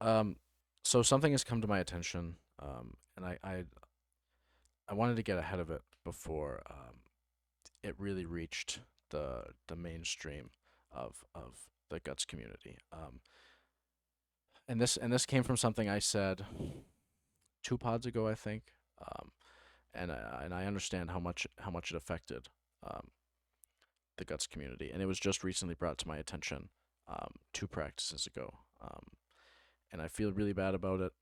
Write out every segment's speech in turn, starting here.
Um, so something has come to my attention, and I wanted to get ahead of it before it really reached the mainstream of the guts community. And this came from something I said 2 pods ago, I think. Um, and I understand how much it affected um, the guts community, and it was just recently brought to my attention 2 practices ago. And I feel really bad about it.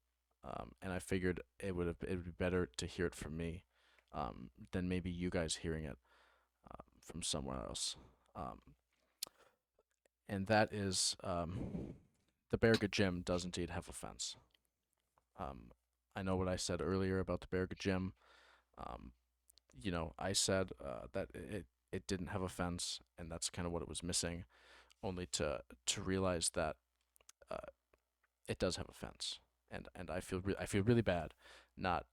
And I figured it would be better to hear it from me than maybe you guys hearing it from somewhere else. Um, and that is the Berga Gym does indeed have a fence. Um, I know what I said earlier about the Berga Gym. Um, I said that it didn't have a fence, and that's kind of what it was missing. Only to realize that uh, it does have a fence, and I feel really bad not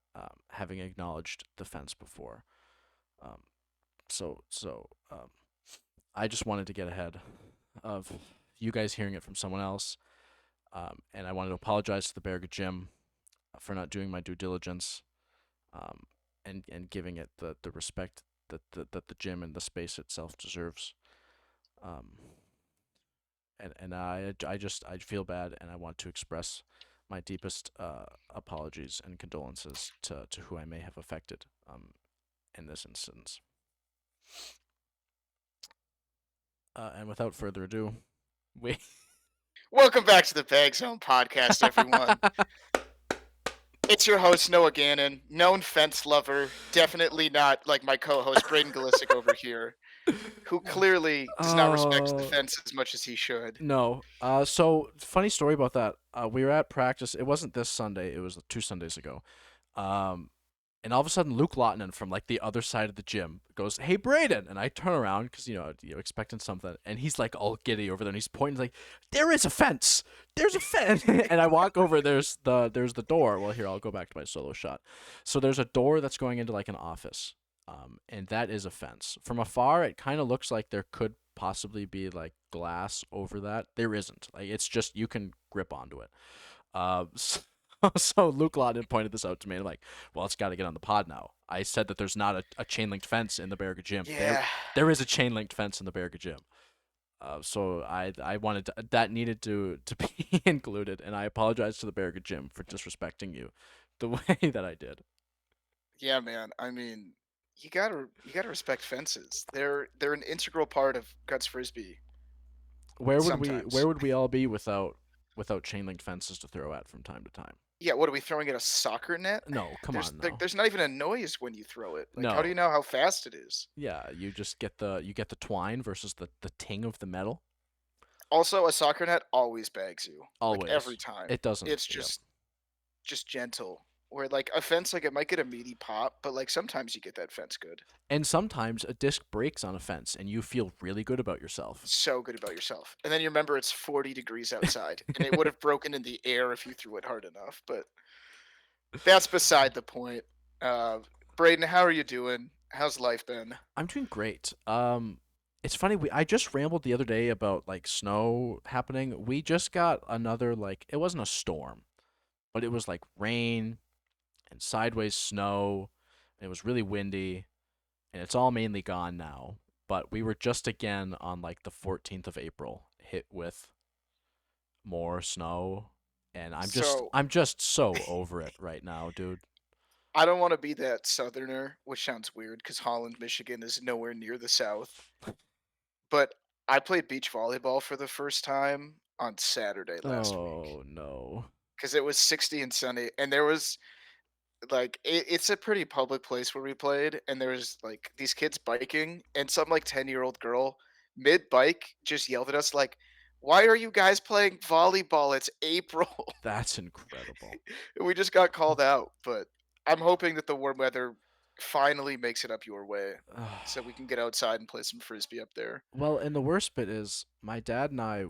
having acknowledged the fence before. Um, so I just wanted to get ahead of you guys hearing it from someone else, and I wanted to apologize to the Berga Gym for not doing my due diligence, um, and giving it the respect that the gym and the space itself deserves. Um, and I feel bad, and I want to express my deepest apologies and condolences to who I may have affected in this instance. And without further ado, we Welcome back to the Bag Zone podcast, everyone. It's your host, Noah Gannon, known fence lover, definitely not like my co host, Braden Galisic over here, who clearly does not respect the Oh fence as much as he should. no. So funny story about that. We were at practice. It wasn't this Sunday. It was 2 Sundays ago. Um, and all of a sudden, Luke Lottanen from like the other side of the gym goes, "Hey, Braden!" And I turn around because expecting something, and he's like all giddy over there, and he's pointing like, "There is a fence. There's a fence." And I walk over. There's the door. Well, here I'll go back to my solo shot. So there's a door that's going into like an office, and that is a fence. From afar, it kind of looks like there could possibly be like glass over that. There isn't. Like it's just you can grip onto it. So, so Luke Lawton pointed this out to me, and I'm like, well, it's got to get on the pod now. I said that there's not a chain linked fence in the Berga Gym. There Yeah. there is a chain linked fence in the Berga Gym. So I wanted that needed to be included, and I apologize to the Berga Gym for disrespecting you the way that I did. Yeah, man. I mean, you gotta respect fences. They're an integral part of Guts Frisbee Where sometimes. would we all be without chain linked fences to throw at from time to time? Yeah, what are we throwing at a soccer net? No, come There's on, there, no, there's not even a noise when you throw it. Like, how do no. you know how fast it is? Yeah, you get the twine versus the ting of the metal. Also, a soccer net always bags you, like, every Always. time. It doesn't. It's Yep. just gentle. Where, like, a fence, like, it might get a meaty pop, but, like, sometimes you get that fence good. And sometimes a disc breaks on a fence, and you feel really good about yourself. So good about yourself. And then you remember it's 40 degrees outside, and it would have broken in the air if you threw it hard enough, but that's beside the point. Uh, Braden, how are you doing? How's life been? I'm doing great. It's funny. I just rambled the other day about like snow happening. We just got another like it wasn't a storm, but it was like rain and sideways snow, and it was really windy, and it's all mainly gone now. But we were just again on like the 14th of April hit with more snow, and So, I'm just so over it right now, dude. I don't wanna be that southerner, which sounds weird because Holland, Michigan is nowhere near the South. But I played beach volleyball for the first time on Saturday last week Oh no. because it was 60 and sunny, and there was like it's a pretty public place where we played, and there was like these kids biking, and some like 10-year-old girl mid bike just yelled at us like, "Why are you guys playing volleyball? It's April." That's incredible. And we just got called out, but I'm hoping that the warm weather finally makes it up your way so we can get outside and play some frisbee up there. Well, and the worst bit is my dad and I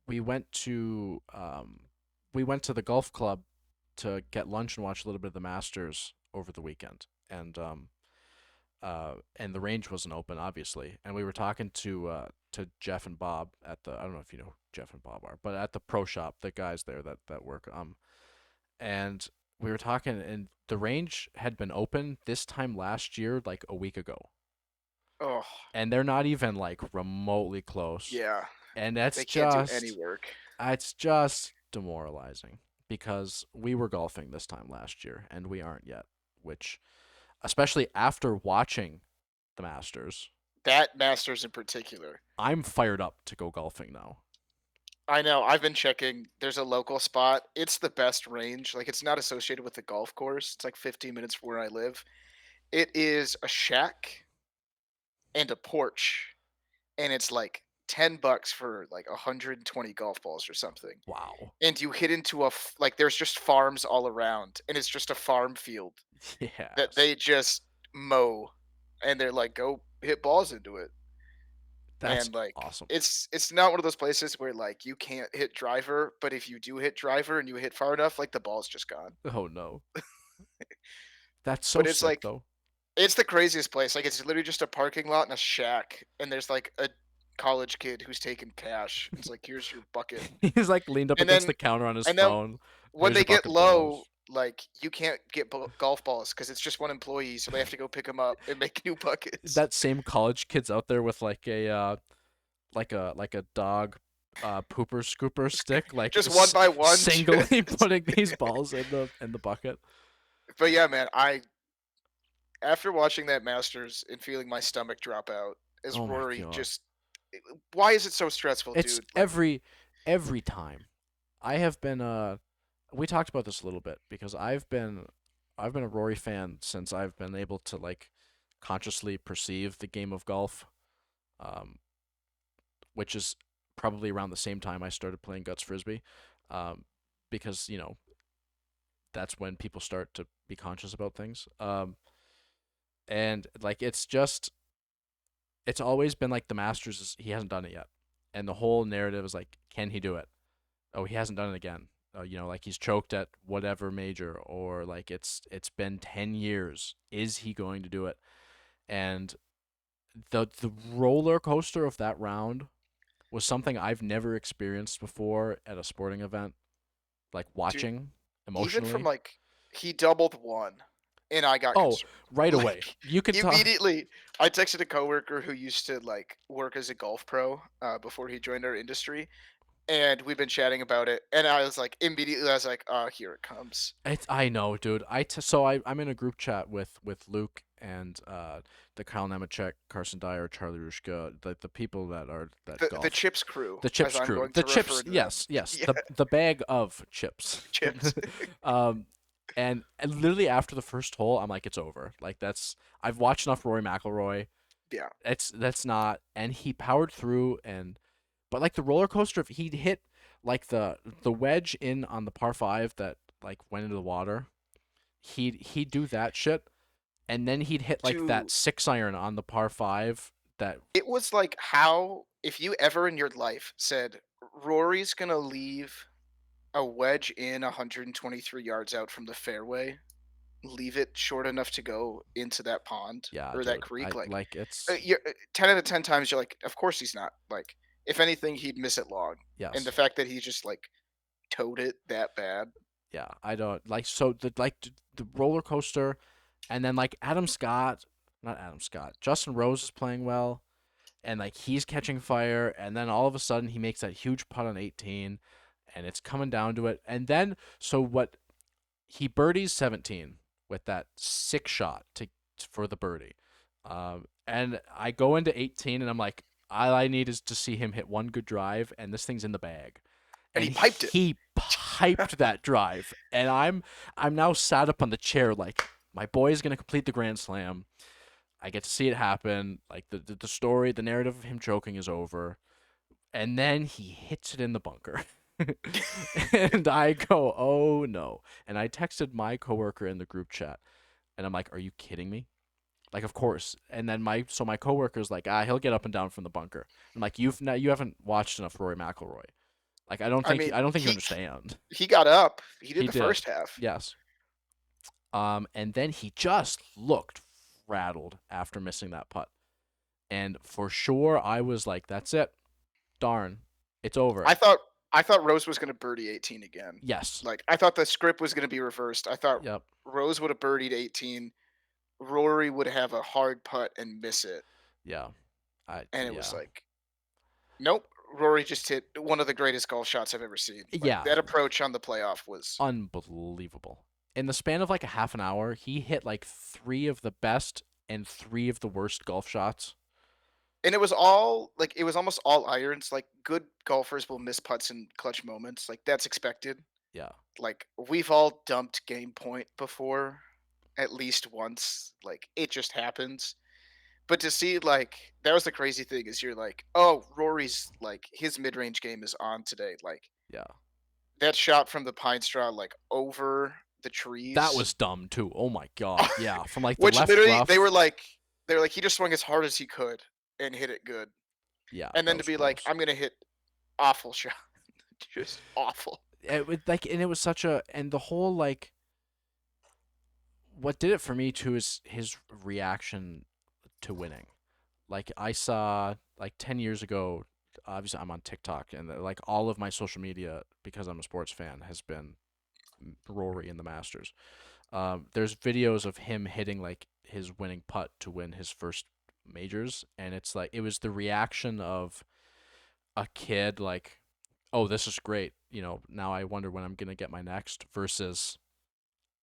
we went to the golf club to get lunch and watch a little bit of the Masters over the weekend. And and the range wasn't open, obviously. And we were talking to Jeff and Bob at the, I don't know if you know who Jeff and Bob are, but at the pro shop, the guys there that work. And we were talking, and the range had been open this time last year, like a week ago, Oh, and they're not even like remotely close. yeah. And They can't do any work. it's just demoralizing because we were golfing this time last year and we aren't yet, which especially after watching the Masters, That Masters in particular. I'm fired up to go golfing now. I know. I've been checking. There's a local spot. It's the best range. Like it's not associated with the golf course. It's like 15 minutes from where I live. It is a shack and a porch, and it's like $10 for like 120 golf balls or something. Wow. And you hit into like there's just farms all around, and it's just a farm field that Yes. they just mow, and they're like, go hit balls into it. That's And like awesome. it's not one of those places where like you can't hit driver, but if you do hit driver and you hit far enough, like the ball's just gone. Oh no. That's so But it's sick like though. it's the craziest place. Like it's literally just a parking lot and a shack, and there's like a college kid who's taking cash. It's like here's your bucket, He's like leaned up and against then the counter on his and then phone. when Here's they your get bucket of low, balls. like you can't get golf balls because it's just one employee, so they have to go pick them up and make new buckets. That same college kid's out there with like a like a dog pooper scooper stick, like Just one by one. singly putting these balls in the bucket. But yeah, man, I after watching that Masters and feeling my stomach drop out as Oh my Rory god. just why is it so stressful, It's dude? Like every time. I have been we talked about this a little bit because I've been a Rory fan since I've been able to like consciously perceive the game of golf. Um which is probably around the same time I started playing guts frisbee. Um because, you know, that's when people start to be conscious about things. And like it's always been like the Masters he hasn't done it yet. And the whole narrative is like, can he do it? Oh, he hasn't done it again. You know, like he's choked at whatever major, or like it's been 10 years. Is he going to do it? And the roller coaster of that round was something I've never experienced before at a sporting event, like dude, watching even from emotionally. like he doubled one and I got Oh, concerned. right away. Like You could talk. immediately I texted a coworker who used to like work as a golf pro before he joined our industry, and we've been chatting about it, and I was like immediately I was like, "Oh, here it comes." I know, dude. So I'm in a group chat with Luke and the Kyle Nemechek, Carson Dyer, Charlie Rushka, the people that The golf. Chips crew, The as chips I'm crew. going The to refer chips, to them. yes, yes. Yeah, The bag of chips. Chips. um and literally after the first hole, I'm like, it's over. Like I've watched enough Rory McIlroy. Yeah. That's not, and he powered through, and but like the roller coaster, if he'd hit like the wedge in on the par five that like went into the water, he'd do that shit, and then he'd hit like that To 6 iron on the par five that It was like how if you ever in your life said Rory's gonna leave a wedge in 123 yards out from the fairway, leave it short enough to go into that pond yeah, or that dude. creek, I like like it's 10 out of 10 times you're like, of course he's not. Like, if anything, he'd miss it long. And the yes. fact that he just like towed it that bad, Yeah, I don't like so the roller coaster, and then like Adam Scott, not Adam Scott, Justin Rose is playing well, and like he's catching fire, and then all of a sudden he makes that huge putt on 18, and it's coming down to it, and then so what he birdies 17 with that sick shot to for the birdie, and I go into 18 and I'm like, all I need is to see him hit one good drive, and this thing's in the bag, and and he piped it. he piped that drive, and I'm now sat up on the chair like my boy is gonna complete the grand slam. I get to see it happen. Like the story, the narrative of him choking is over, and then he hits it in the bunker. And I go, oh no. And I texted my coworker in the group chat, and I'm like, are you kidding me? Like, of course. And then my coworker's like, he'll get up and down from the bunker. I'm like, you haven't watched enough Rory McIlroy. Like, I mean, I don't think you he understand. he got up. He did He the did, first half. yes. And then he just looked rattled after missing that putt. And for sure, I was like, "That's it, darn, it's over." I thought I thought Rose was gonna birdie 18 again. Yes. Like, I thought the script was gonna be reversed. I thought Yep. Rose would have birdied 18, Rory would have a hard putt and miss it, Yeah. and it was Yeah. like, nope, Rory just hit one of the greatest golf shots I've ever seen. Like, Yeah. that approach on the playoff was Unbelievable. In the span of like a half an hour, he hit like three of the best and three of the worst golf shots. and it was all like, it was almost all irons. Like, good golfers will miss putts in clutch moments, like, that's expected. Yeah. Like, we've all dumped game point before at least once, like, it just happens. But to see, like, that was the crazy thing is you're like, "Oh, Rory's like, his mid-range game is on today." Like, Yeah. that shot from the pine straw, like, over the That trees, was dumb too. Oh my god. Yeah. From like the which left literally rough. they were like, "He just swung as hard as he could and hit it good." Yeah, And that then to was be like, gross. "I'm gonna hit awful shot." Just awful. It would like, and it was such a, and the whole like, what did it for me too is his reaction to winning. Like I saw like 10 years ago, obviously I'm on TikTok and like all of my social media because I'm a sports fan has been Rory in the Masters. There's videos of him hitting like his winning putt to win his first majors, and it's like it was the reaction of a kid like, "Oh, this is great. Now I wonder when I'm gonna get my next." Versus,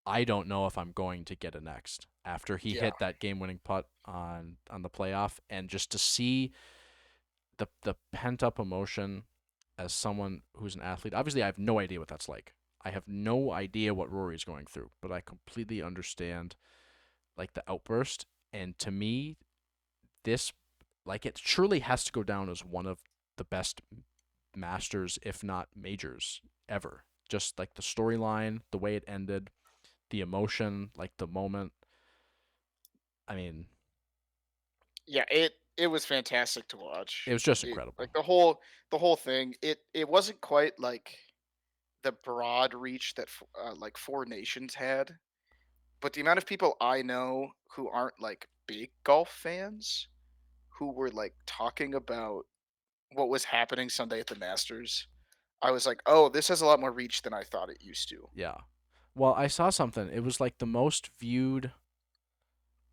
I don't know if I'm going to get a next after he Yeah. hit that game-winning putt on the playoff, and just to see the pent-up emotion as someone who's an athlete. Obviously, I have no idea what that's like. I have no idea what Rory's going through, but I completely understand like the outburst. And to me, this like it surely has to go down as one of the best masters, if not majors, ever. Just like the storyline, the way it ended, the emotion, like the moment. I mean, Yeah, it was fantastic to it watch. was just It incredible. like, the whole thing, it wasn't quite like the broad reach that like, 4 Nations had. But the amount of people I know who aren't, like, big golf fans, who were, like, talking about what was happening Sunday at the Masters, I was like, "Oh, this has a lot more reach than I thought it used to." Yeah. Well, I saw something. It was like the most viewed,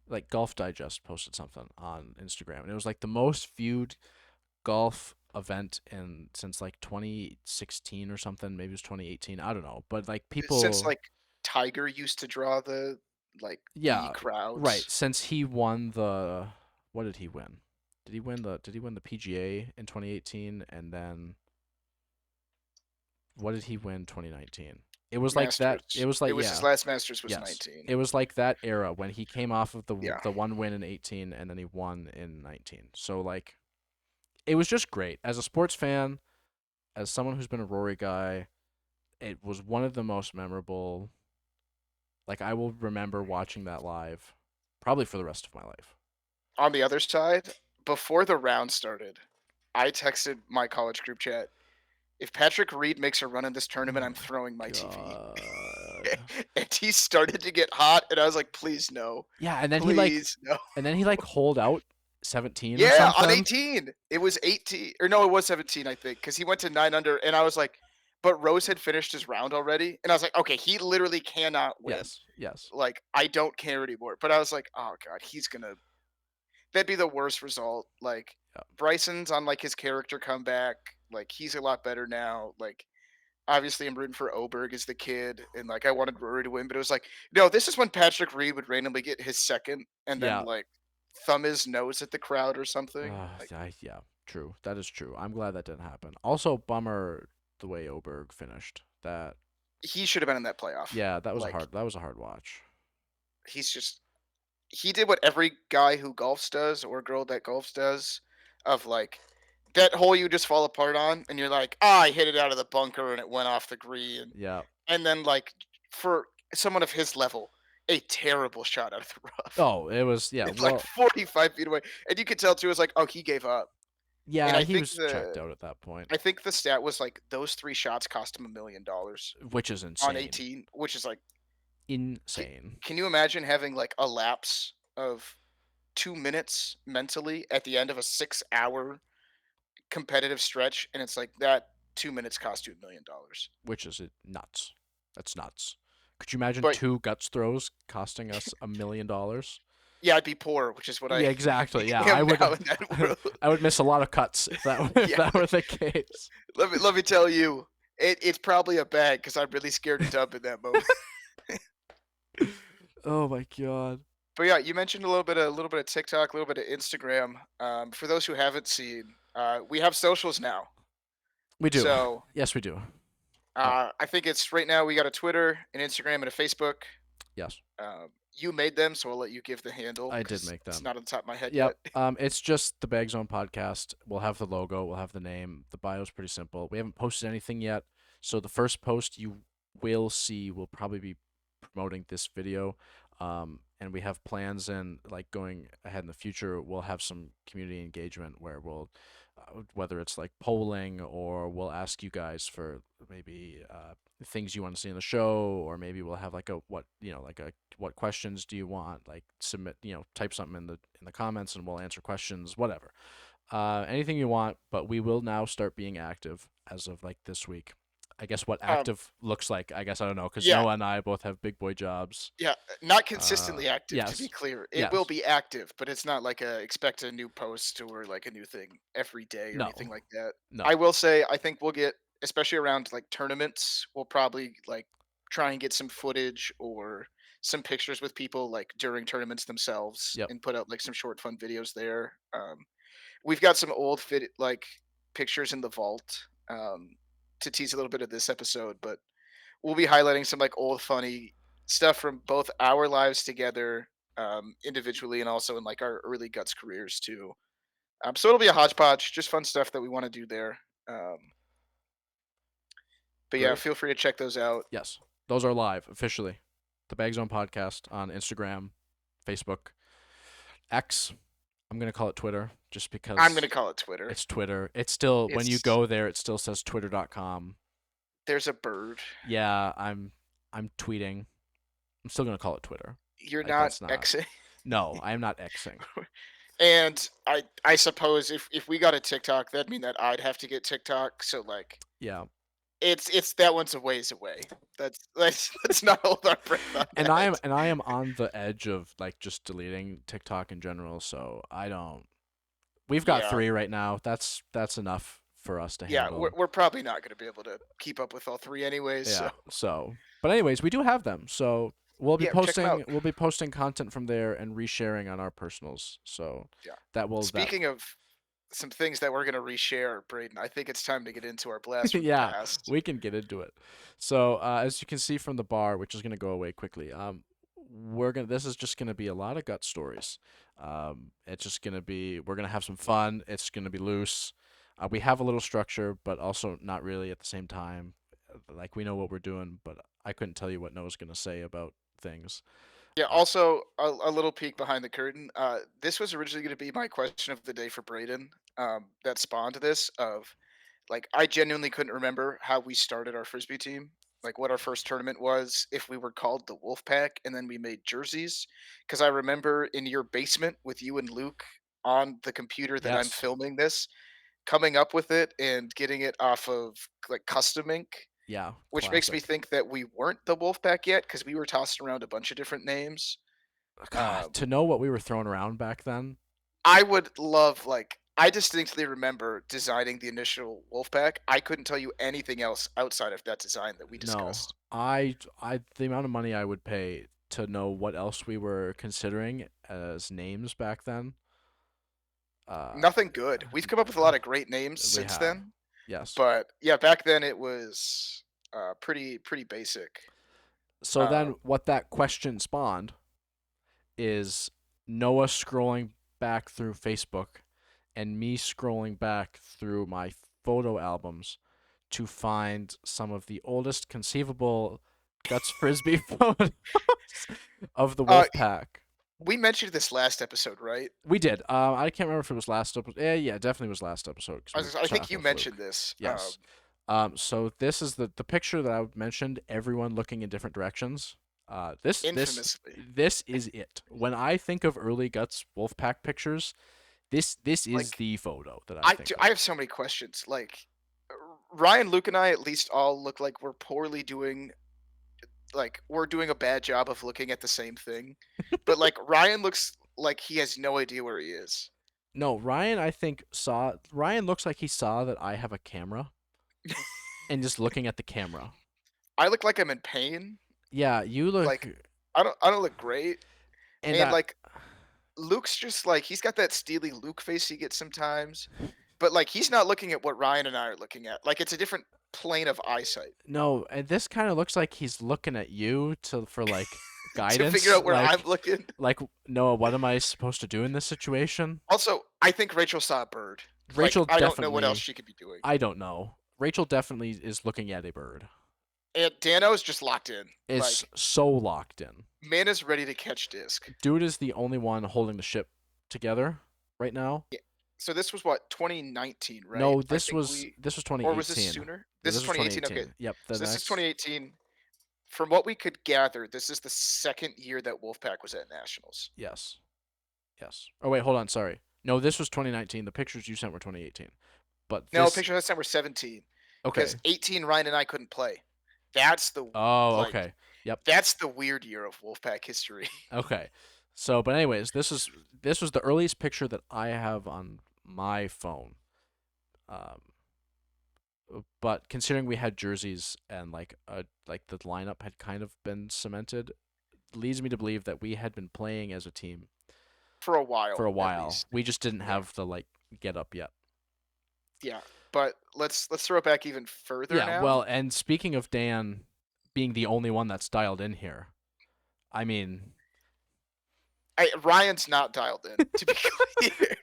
like Golf Digest posted something on Instagram, and it was like the most viewed golf event in since like 2016 or something. Maybe it was 2018. I don't know, but like Since, people, like, Tiger used to draw the yeah, right. crowds. Since he won the, what did he win? Did he win the PGA in 2018, and then what did he win 2019? It was like that. It Masters. was It like, was his yeah, last Masters was yes. 19. It was like that era when he came off of Yeah. the one win in 18, and then he won in 19. So like it was just great. As a sports fan, as someone who's been a Rory guy, it was one of the most memorable. Like I will remember watching that live probably for the rest of my life. On the other side, before the round started, I texted my college group chat, "If Patrick Reed makes a run in this Oh tournament, I'm my throwing my TV." god. And he started to get hot, and I was like, "Please no. Yeah, and then he like Please no." holed out 17 or Yeah, on something. 18. It was 18 or no, it was 17, I think, because he went to 9 under, and I was like, but Rose had finished his round already, and I was like, "Okay, he literally cannot win. Yes, yes. Like, I don't care anymore." But I was like, "Oh god, he's gonna that'd be the worst result." Like, Yeah. Bryson's on, like, his character comeback, like, he's a lot better now, like, obviously, I'm rooting for Oberg as the kid, and, like, I wanted Rory to win, but it was like, no, this is when Patrick Reed would randomly get his second and then, Yeah. like, thumb his nose at the crowd or something, like, Yeah, true. That is true. I'm glad that didn't happen. Also, bummer the way Oberg finished. That, he should have been in that playoff. yeah, that was a Like, hard. That was a hard watch. he's just he did what every guy who golfs does or girl that golfs does of, like, that hole you just fall apart on, and you're like, "Ah, I hit it out of the bunker and it went off the green." Yeah. And then, like, for someone of his level, a terrible shot out of the rough. Oh, it was, yeah. It's like Well, 45 feet away, and you could tell too. It's like, oh, he gave up. And yeah, he was checked out at that point, I think the stat was like those 3 shots cost him $1 million which is on insane. 18, which is like, can, Insane. can you imagine having like a lapse of 2 minutes mentally at the end of a 6 hour competitive stretch, and it's like that 2 minutes cost you $1 million. which is nuts. That's nuts. Could you imagine But two guts throws costing us $1 million? yeah, I'd be poor, which is what I Yeah, exactly. Yeah, I am would. now in that world. I would miss a lot of cuts if if Yeah, that were the case. let me tell you, it's probably a bag because I'm really scared to dump in that moment. Oh my god. But yeah, you mentioned a little bit of TikTok, a little bit of Instagram. For those who haven't seen, we have socials now. We do. So Yes, we do. Uh, I think it's right now we got a Twitter, an Instagram, and a Facebook. yes, You made them, so I'll let you give the handle I did because make it's them. not on the top of my head Yep. yet. It's just the Bag Zone podcast. We'll have the logo. We'll have the name. The bio's pretty simple. We haven't posted anything yet, so the first post you will see will probably be promoting this video. And we have plans and like going ahead in the future, we'll have some community engagement where we'll, whether it's like polling or we'll ask you guys for maybe things you want to see in the show, or maybe we'll have like a like a what questions do you want, like submit, type something in the comments and we'll answer questions, whatever, anything you want. But we will now start being active as of like this week. I guess what Um, active looks like, I guess I don't know, because yeah, Noah and I both have big boy jobs. yeah, not consistently active. To be Yes, clear, it will yes, be active, but it's not like a expect a new post or like a new thing every day or anything no, like that. no, I will say, I think we'll get, especially around like tournaments, we'll probably like try and get some footage or some pictures with people like during tournaments themselves yep, and put out like some short fun videos there. We've got some old fit like pictures in the vault to tease a little bit of this episode, but we'll be highlighting some like old funny stuff from both our lives together, individually, and also in like our early guts careers too. So it'll be a hodgepodge, just fun stuff that we want to do there. Um, but yeah, great. feel free to check those out. Yes, those are live officially. The Bag Zone podcast on Instagram, Facebook, X. I'm gonna call it Twitter just I'm gonna because call it Twitter. it's Twitter. It's still, when you It's go there, it still says twitter.com. there's a bird. Yeah, I'm tweeting. I'm still gonna call it Twitter. You're Like not that's not. Xing. No, I am not Xing. And I suppose if we got a TikTok, that'd mean that I'd have to get TikTok. So like Yeah, it's that one's a ways away. Let's not hold our breath on that. and I am on the edge of like just deleting TikTok in general. So I don't. We've got Yeah. 3 right now. That's enough for us to Yeah, we're handle. we're probably not gonna be able to keep up with all 3 anyways, Yeah. so So, but anyways, we do have them. So yeah, check them out. we'll be posting content from there and resharing on our personals. So Yeah. that Speaking of some things that we're gonna reshare, Braden, I think it's time to get into our blast from the yeah, past. we can get into it. So as you can see from the bar, which is gonna go away quickly, this is just gonna be a lot of gut stories. It's just gonna be, we're gonna have some fun. It's gonna be loose. We have a little structure, but also not really at the same time. Like we know what we're doing, but I couldn't tell you what Noah's gonna say about things. Yeah, Uh, also a little peek behind the curtain. This was originally gonna be my question of the day for Braden, that spawned this of like, I genuinely couldn't remember how we started our Frisbee team, like, what our first tournament was, if we were called the Wolfpack, and then we made jerseys. Because I remember in your basement with you and Luke on the computer that I'm yes, filming this, coming up with it and getting it off of, like, custom ink, yeah, which makes me classic. think that we weren't the Wolfpack yet because we were tossing around a bunch of different names. God, Um, to know what we were throwing around back then. I would love, like, I distinctly remember designing the initial Wolfpack. I couldn't tell you anything else outside of that design that we No, discussed. the amount of money I would pay to know what else we were considering as names back then. Uh, Nothing good. We've come up with a lot of great names we since have, then, yes. but yeah, back then it was pretty basic. So Uh, then, what that question spawned is Noah scrolling back through Facebook and me scrolling back through my photo albums to find some of the oldest conceivable Guts Frisbee photos of the uh, wolf pack. we mentioned this last episode, right? We did. I can't remember if it was last episode. Yeah, definitely was last episode because we were I think talking you with mentioned Luke. this. Yes. So this is the picture that I mentioned. Everyone looking in different directions. This Infamously. this is it. When I think of early Guts Wolfpack pictures, this is Like, the photo that I think I of. have so many questions. Like, Ryan, Luke, and I at least all look like we're poorly doing like we're doing a bad job of looking at the same thing. But like Ryan looks like he has no idea where he is. No, Ryan, I think saw Ryan looks like he saw that I have a camera and just looking at the camera. I look like I'm in pain. Yeah, you look Like I don't look great. and And I like Luke's just like he's got that steely Luke face he gets sometimes. But like he's not looking at what Ryan and I are looking at. Like it's a different plane of eyesight no, and this kind of looks like he's looking at you to for like to figure guidance, out where I'm looking. like Noah, what am I supposed to do in this situation? Also, I think Rachel saw a bird. Like Rachel I don't know what else definitely, she could be doing. I don't know. Rachel definitely is looking at a bird. And Dano is just locked in. Is Like so locked in. man is ready to catch disc. Dude is the only one holding the ship together right now. Yeah. So this was what 2019, right? No, I think we this was or was this 2018. sooner? Yeah, This this is was 2018. Okay. 2018. Yep, the So this is next 2018. From what we could gather, this is the second year that Wolfpack was at nationals. yes. Yes. Oh wait, hold on, sorry. No, this was 2019. The pictures you sent were 2018. But No, this picture last time were 17 because okay. 18 Ryan and I couldn't play. That's the Oh, like okay. Yep. that's the weird year of Wolfpack history. Okay. So, but anyways, this was the earliest picture that I have on my phone. Um but considering we had jerseys and like the lineup had kind of been cemented, leads me to believe that we had been playing as a team For a for while a at while. least. We just didn't Yeah. have the like get up yet. Yeah. But let's throw it back even further Yeah, now. well, and speaking of Dan being the only one that's dialed in here, I mean, Ryan's not dialed in, to be clear.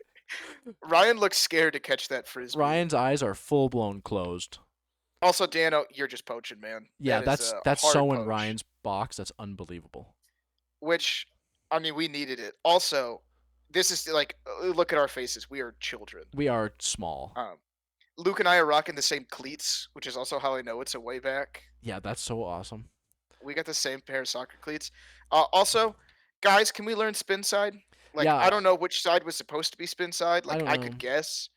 Ryan looks scared to catch that frisbee. Ryan's eyes are full blown closed. Also, Dano, you're just poaching, man. Yeah, That is a that's hard so in poach. Ryan's box. That's unbelievable. Which, I mean, we needed it. Also, this is like, look at our faces. We are children. We are small. Um, Luke and I are rocking the same cleats, which is also how I know it's a way back. Yeah, that's so awesome. We got the same pair of soccer cleats. Also, guys, can we learn spin side? Like, I Yeah, don't know which side was supposed to be spin side. I Like, don't I could know. guess,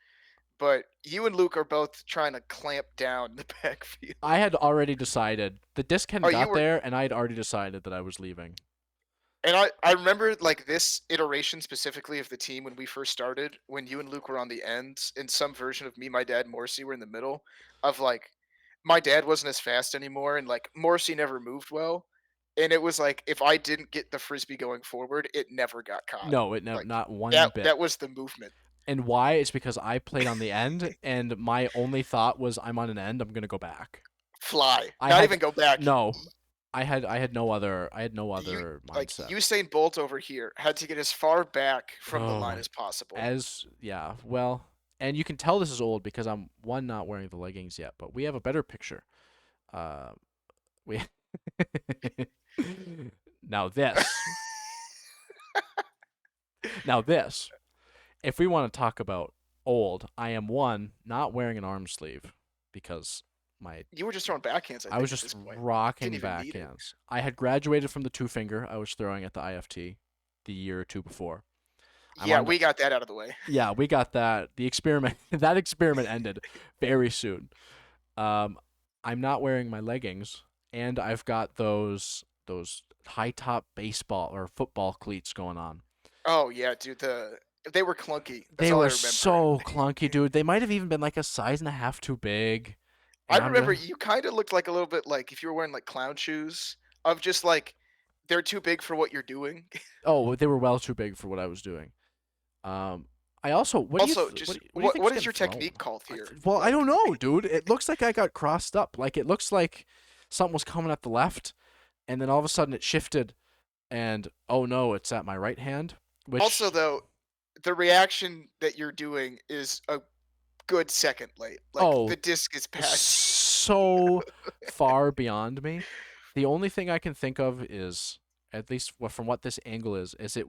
but you and Luke are both trying to clamp down the backfield. I had already decided the disc hadn't Oh, you got were, there, and I had already decided that I was leaving. and I remember like this iteration specifically of the team when we first started, when you and Luke were on the ends, and some version of me, my dad, Morrissey were in the middle. Of like, my dad wasn't as fast anymore, and like Morrissey never moved well, and it was like if I didn't get the frisbee going forward, it never got caught. No, Like not one bit. that was the movement. And why? It's because I played on the end, and my only thought was, I'm on an end. I'm gonna go back. Fly, I not had even go back. no. I had no You other like mindset. Usain Bolt over here had to get as far back from the Oh line my, as possible. as yeah, well, and you can tell this is old because I'm one not wearing the leggings yet, but we have a better picture. Uh, we now this, now this. If we want to talk about old, I am one not wearing an arm sleeve because my You were just throwing backhands, I I was think, at just this point. Didn't rocking even need it. backhands. I had graduated from the two finger I was throwing at the IFT the year or two before. I'm Yeah, on the we got that out of the way. yeah, we got that. The experiment that experiment ended very soon. Um, I'm not wearing my leggings, and I've got those high top baseball or football cleats going on. Oh yeah, dude. They were clunky. That's They all I were remember. so clunky, dude. They might have even been like a size and a half too big. I And I'm remember just you kind of looked like a little bit like if you were wearing like clown shoes. Of just like they're too big for what you're doing. oh, they were well too big for what I was doing. Um, I also Also, just what do you think's what is getting your thrown? technique called here? Well, I Like, don't know, dude. It looks like I got crossed up. Like it looks like something was coming at the left, and then all of a sudden it shifted, and oh no, it's at my right hand. also Which though, the reaction that you're doing is a good second late. Like oh, the disc is past you. so far beyond me. The only thing I can think of is, at least from what this angle is it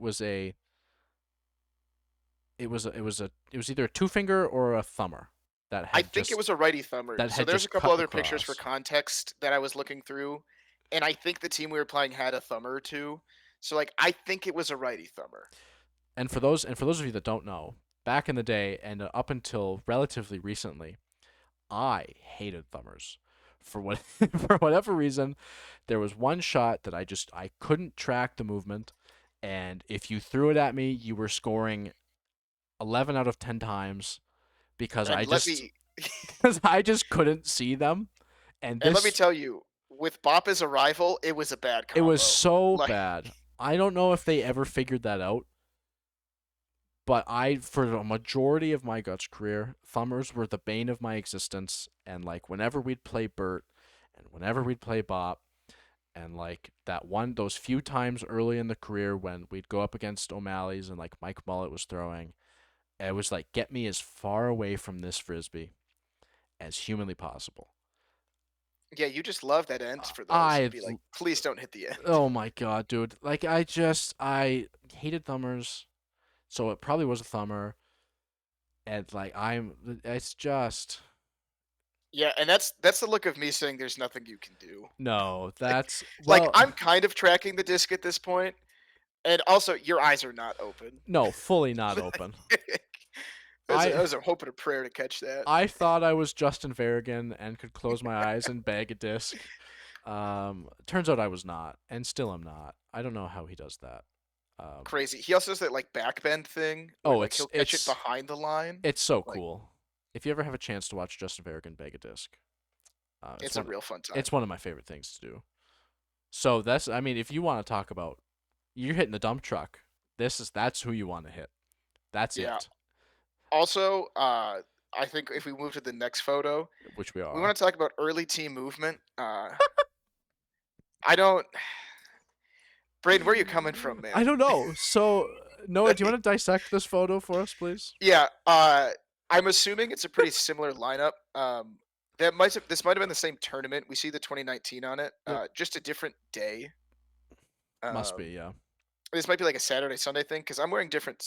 was either a two finger or a thumber that I had think it was a righty thumber. So there's a couple cut other pictures for across. context that I was looking through. and I think the team we were playing had a thumber or two. So like I think it was a righty thumber. And for those of you that don't know, back in the day and up until relatively recently, I hated thumbers. For what for whatever reason, there was one shot that I couldn't track the movement, and if you threw it at me, you were scoring 11 out of 10 times because And I let just me because I just couldn't see them. And and let me this tell you, with Boppa's arrival, it was a bad it was combo. so Like bad. I don't know if they ever figured that out, but for the majority of my Guts career, thumbers were the bane of my existence. And like whenever we'd play Bert, and whenever we'd play Bop, and like those few times early in the career when we'd go up against O'Malley's and like Mike Mullet was throwing, it was like get me as far away from this frisbee as humanly possible. yeah, you just love that end for those. You'd I be like, please don't hit the end. oh my god, dude! Like I hated thumbers, so it probably was a thumber, and like it's just Yeah, and that's the look of me saying there's nothing you can do. no. That's Like well, I'm kind of tracking the disc at this point, and also your eyes are not open. no, fully not open. I I was hoping a prayer to catch that. I thought I was Justin Verrigan and could close my eyes and bag a disc. Turns out I was not, and still am not. I don't know how he does that. Um, Crazy. He also does that like backbend thing where oh, like he'll catch it behind the line. it's so Like cool. If you ever have a chance to watch Justin Verrigan bag a disc, it's a real fun time. it's one of my favorite things to do. So I mean, if you want to talk about you're hitting the dump truck, that's who you want to hit. That's Yeah. it, Also, I think if we move to the next photo, which we we are. want to talk about early team movement. I don't Braden, where are you coming from, I man? don't know. So Noah, do you want to dissect this photo for us, please? Yeah, I'm assuming it's a pretty similar lineup. This might have been the same tournament. We see the 2019 on it, Yep, just a different day. must be. Um, Yeah. this might be like a Saturday Sunday thing because I'm wearing different.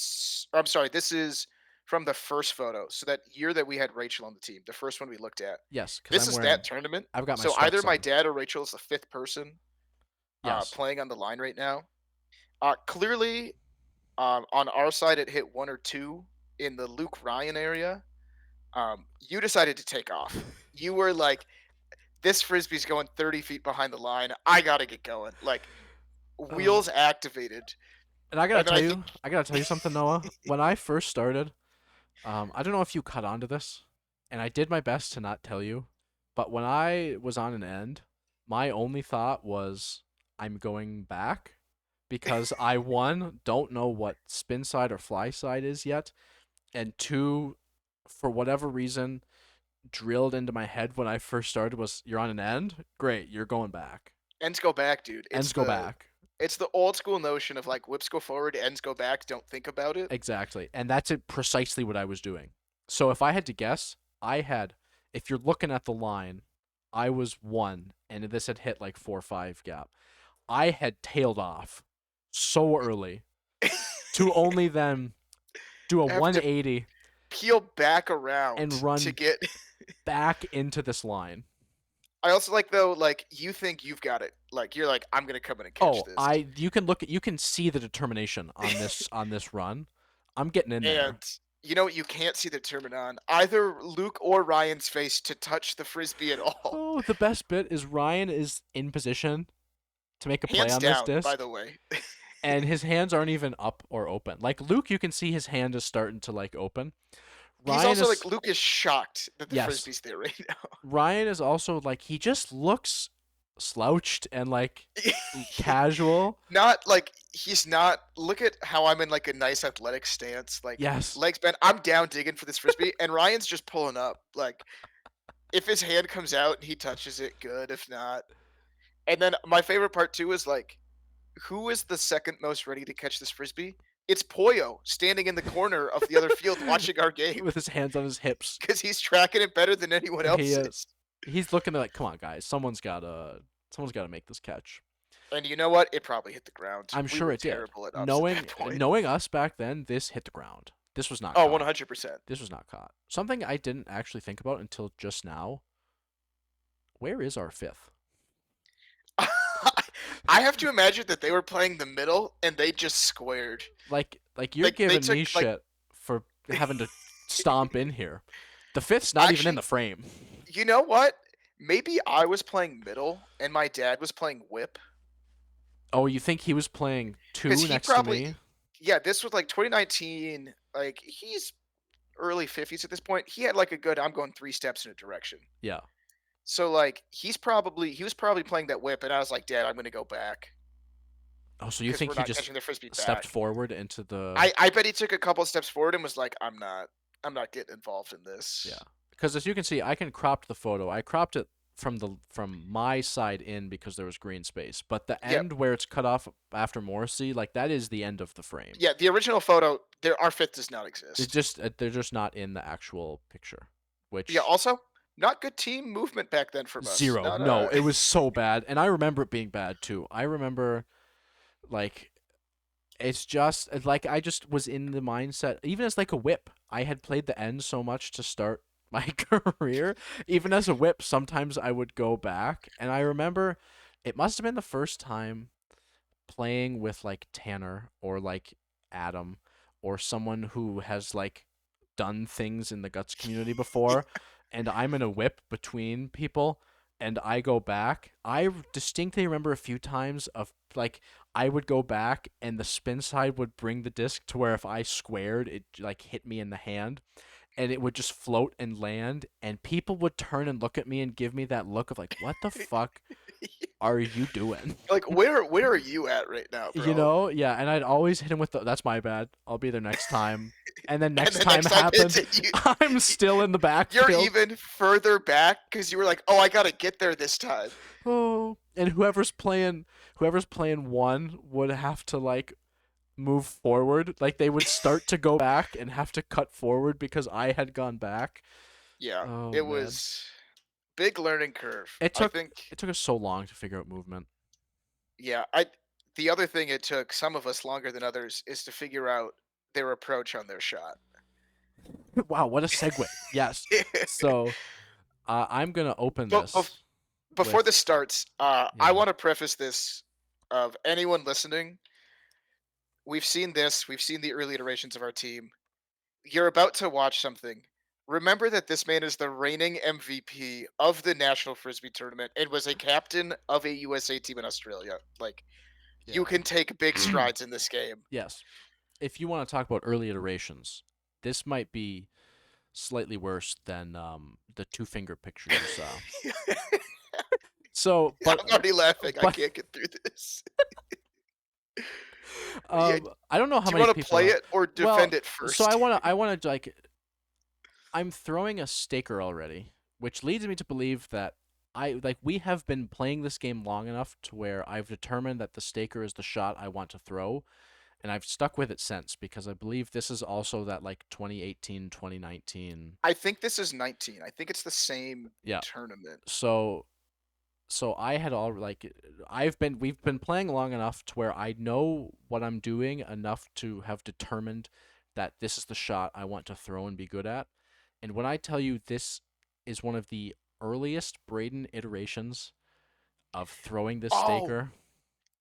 I'm sorry, this is from the first photo. So that year that we had Rachel on the team, the first one we looked at. Yes, because This is that tournament. I've got my So either sweats my on. dad or Rachel is the fifth person Yes. playing on the line right now. Clearly, on our side, it hit one or two in the Luke Ryan area. You decided to take off. You were like, "This frisbee's going 30 feet behind the line. I gotta get going." Like Uh, wheels activated, and and then I think I gotta tell you something, Noah. When I first started, I don't know if you cut onto this, and I did my best to not tell you, but when I was on an end, my only thought was I'm going back because I one don't know what spin side or fly side is yet, and two, for whatever reason, drilled into my head when I first started was you're on an end, great, you're going back, ends go back, dude. ends go back. It's the old school notion of like whips go forward, ends go back. Don't think about it. Exactly. And that's precisely what I was doing. So if I had to guess, if you're looking at the line, I was one, and this had hit like 4 or 5 gap. I had tailed off so early to only then do a Have to 180 peel back and around to run get. back into this line. I also like though, like you think you've got it. Like you're like, I'm gonna come in and catch Oh, this. you can see the determination on this run. I'm getting in And there. you know what? You can't see the tournament on either Luke or Ryan's face to touch the frisbee at all. Oh, the best bit is Ryan is in position to make a play Hands on this down, by disc, the way. and his hands aren't even up or open. Like Luke, you can see his hand is starting to like open. He's Ryan also like is Luke is shocked that the yes. frisbee's there right Ryan is also like he just looks slouched and like now. casual. Not like he's not. Look at how I'm in like a nice athletic stance, like Yes. legs bent. I'm down digging for this frisbee, and Ryan's just pulling up. Like if his hand comes out and he touches it, good. If not, and then my favorite part too is like, who is the second most ready to catch this frisbee? It's Poyo standing in the corner of the other field watching our game With his hands on his hips. because he's tracking it better than anyone He else is. is. He's looking like, come on, guys, someone's gotta make this catch. And you know what? It probably hit the ground. I'm We sure were it did. terrible at ups at Knowing that point. knowing us back then, this hit the ground. This was not Oh, caught. 100%. This was not caught. Something I didn't actually think about until just now. Where is our fifth? I have to imagine that they were playing the middle and they just squared. Like you're Like they giving took me like shit for having to stomp in here. The fifth's not even in the actually, frame. you know what? Maybe I was playing middle and my dad was playing whip Oh, you think he was playing because two he next to probably me? yeah, this was like 2019. Like he's early 50s at this point. He had like a good I'm going 3 steps in a direction. Yeah. So like he was probably playing that whip and I was like, "Dad, I'm going to go back Oh, so you because think we're he not just catching the frisbee stepped back." forward into the I bet he took a couple steps forward and was like, I'm not getting involved in yeah. this." Because as you can see, I can crop the photo. I cropped it from my side in because there was green space, but the Yeah. end where it's cut off after Morrissey, like that is the end of the frame. Yeah, the original photo, our fifth does not It's exist. just they're just not in the actual picture, Yeah, which also, not good team movement back then from us. zero. Not No, it was so bad, and I remember it being bad too. I remember like it's just like I just was in the mindset, even as like a whip. I had played the end so much to start my career. Even as a whip, sometimes I would go back, and I remember it must have been the first time playing with like Tanner or like Adam or someone who has like done things in the guts community before, and I'm in a whip between people and I go back. I distinctly remember a few times of like I would go back and the spin side would bring the disc to where if I squared it like hit me in the hand and it would just float and land and people would turn and look at me and give me that look of like what the fuck are you doing? like where are you at right now, You bro? know, yeah, and I'd always hit him with the, that's my bad. I'll be there next time. And then And next the time next time it's happened, I'm still in the you're backfield. even further back because you were like, "Oh, I got to get there this time." Oh, and whoever's playing one would have to like move forward. Like they would start to go back and have to cut forward because I had gone back. Yeah, Oh it man. was big learning curve. It I took think it took us so long to figure out movement. yeah, I the other thing it took some of us longer than others is to figure out their approach on their shot. Wow, what a segue. Yes. So, I'm going to open but, bef- this Before with this starts, I yeah. want to preface this of anyone listening. We've seen the early iterations of our team. You're about to watch something. Remember that this man is the reigning MVP of the National Frisbee Tournament and was a captain of a USA team in Australia. Like, you Yeah. can take big strides in this game. Yes. If you want to talk about early iterations, this might be slightly worse than the two finger picture you saw. So, I'm already laughing. I but can't get through this. Yeah, I don't know how do you many want to people play have. it or Well, defend it so first? I want to like I'm throwing a staker already, which leads me to believe that I like we have been playing this game long enough to where I've determined that the staker is the shot I want to throw, and I've stuck with it since because I believe this is also that like 2018, 2019. I think this is 19. I think it's the same Yeah. tournament. So I had all like we've been playing long enough to where I know what I'm doing enough to have determined that this is the shot I want to throw and be good at. And when I tell you this is one of the earliest Braden iterations of throwing this Oh, staker.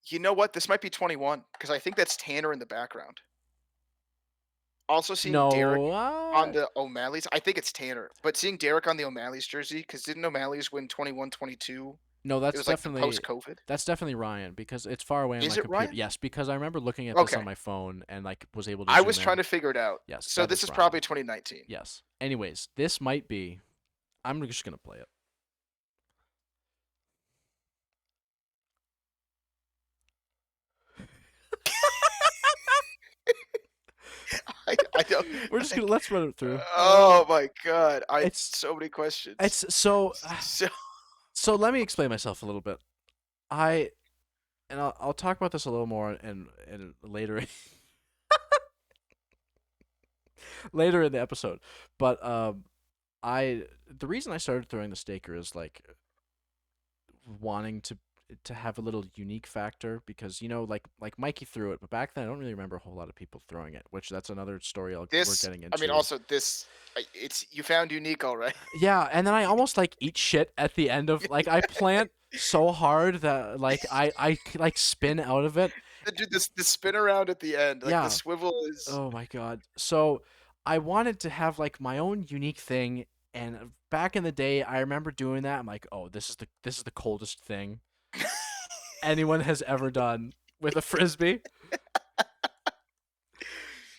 you know what? This might be 21 because I think that's Tanner in the background. Also seeing Derek No, on the O'Malley's. I think it's Tanner, but seeing Derek on the O'Malley's jersey because didn't O'Malley's win 21-22? no, It was like the post-COVID. that's definitely Ryan because it's far away on Is my it computer. Ryan? Yes, because I remember looking at this on Okay. my phone and like was able to I was zoom trying in. to figure it out. Yes, So that this is is Ryan. probably 2019. Yes. Anyways, this might be. I'm just gonna play it. I don't. We're just gonna let's run it through. Oh my god! I It's so many questions. it's so So so. Let me explain myself a little bit. I and I'll talk about this a little more in later later in the episode. But I the reason I started throwing the staker is like wanting to to have a little unique factor because like Mikey threw it, but back then I don't really remember a whole lot of people throwing it, which that's another story we're This, getting I mean, into. also this, it's you found unique, all right. Yeah, and then I almost like eat shit at the end of like I plant so hard that like like spin out of it. Dude, this spin around at the end, like the Yeah. swivel is. Oh my god. So I wanted to have like my own unique thing, and back in the day I remember doing that. I'm like, "Oh, this is the coldest thing anyone has ever done with a frisbee."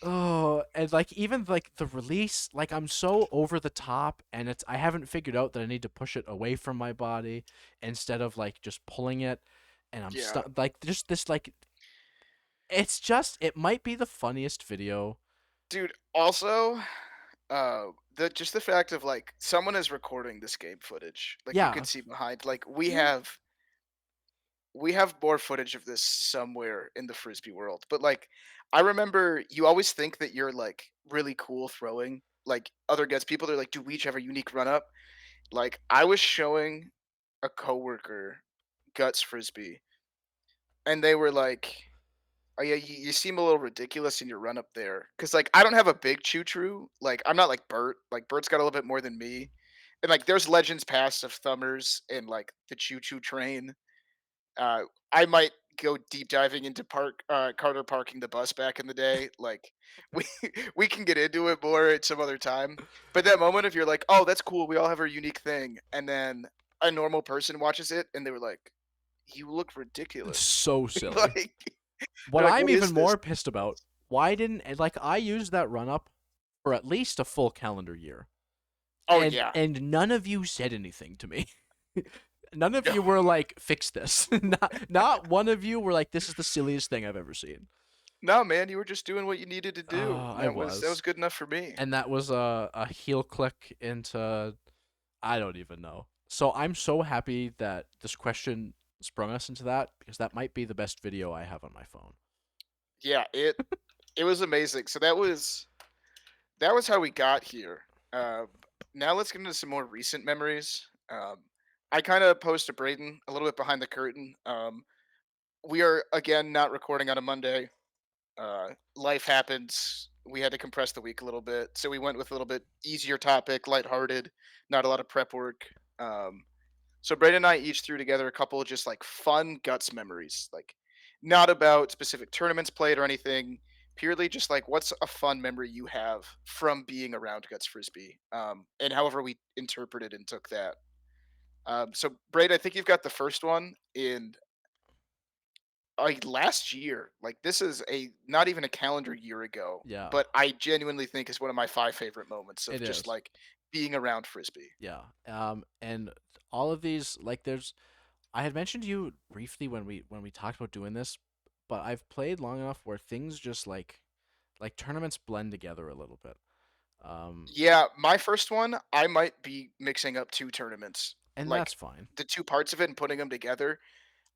Oh, and like even like the release, like I'm so over the top, and I haven't figured out that I need to push it away from my body instead of like just pulling it, and I'm Yeah, stuck like just this like it might be the funniest video. dude. Also, the just the fact of like someone is recording this game footage, like you Yeah. can see behind, like You we have more footage of this somewhere in the frisbee world. But like, I remember you always think that you're like really cool throwing. Like other guys, people they're like, do we each have a unique run up? Like I was showing a coworker Guts frisbee, and they were like, "Oh yeah, you seem a little ridiculous in your run up there." Cause like I don't have a big choo choo. Like I'm not like Bert. Like Bert's got a little bit more than me. And like there's legends past of thumbers and like the choo choo train. Uh, I might go deep diving into Carter parking the bus back in the day. Like we we can get into it more at some other time. But that moment if you're like, oh, that's cool, we all have our unique thing, and then a normal person watches it and they were like, you look ridiculous. so silly. Like What they're like, I'm what even is this? more pissed about, why didn't like I used that run up for at least a full calendar year. Oh And yeah. none of you said anything to me. None of No. you were like, "Fix this." Not one of you were like, "This is the silliest thing I've ever seen." No, man, you were just doing what you needed to do. Oh, And I that was was. good enough for me. And that was a heel click into I don't even know. So I'm so happy that this question sprung us into that because that might be the best video I have on my phone. Yeah, it was amazing. So that was how we got here. Now let's get into some more recent memories. I kind of posed to Braden a little bit behind the curtain. We are again not recording on a Monday. Life happens. We had to compress the week a little bit, so we went with a little bit easier topic, lighthearted, not a lot of prep work. So Braden and I each threw together a couple of just like fun guts memories, like not about specific tournaments played or anything. Purely just like what's a fun memory you have from being around Guts Frisbee, and however we interpreted and took that. So Braden, I think you've got the first one in like last year. Like this is a not even a calendar year ago, Yeah, but I genuinely think is one of my five favorite moments it of just is. like being around Frisbee. Yeah. And all of these there's I had mentioned to you briefly when we talked about doing this, but I've played long enough where things just like tournaments blend together a little bit. Um, Yeah, my first one, I might be mixing up 2 tournaments, and that's like, fine. the 2 parts of it and putting them together.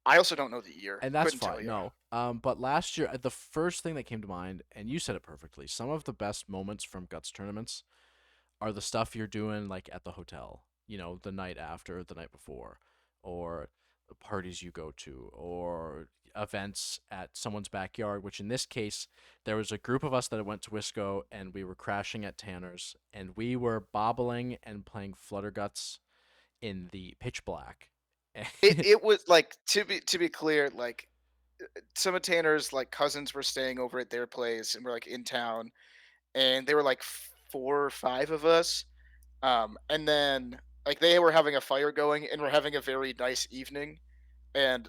I also don't know the year, And that's couldn't tell fine. you. No. But last year, the first thing that came to mind, and you said it perfectly. Some of the best moments from Guts tournaments are the stuff you're doing like at the hotel. The night after, the night before, or the parties you go to, or events at someone's backyard. Which in this case, there was a group of us that went to Wisco, and we were crashing at Tanner's, and we were bobbling and playing Flutter Guts in the pitch black. It was, like, to be clear, like, some of Tanner's, like, cousins were staying over at their place and were, like, in town, and there were, like, 4 or 5 of us, and then, like, they were having a fire going and we're having a very nice evening, and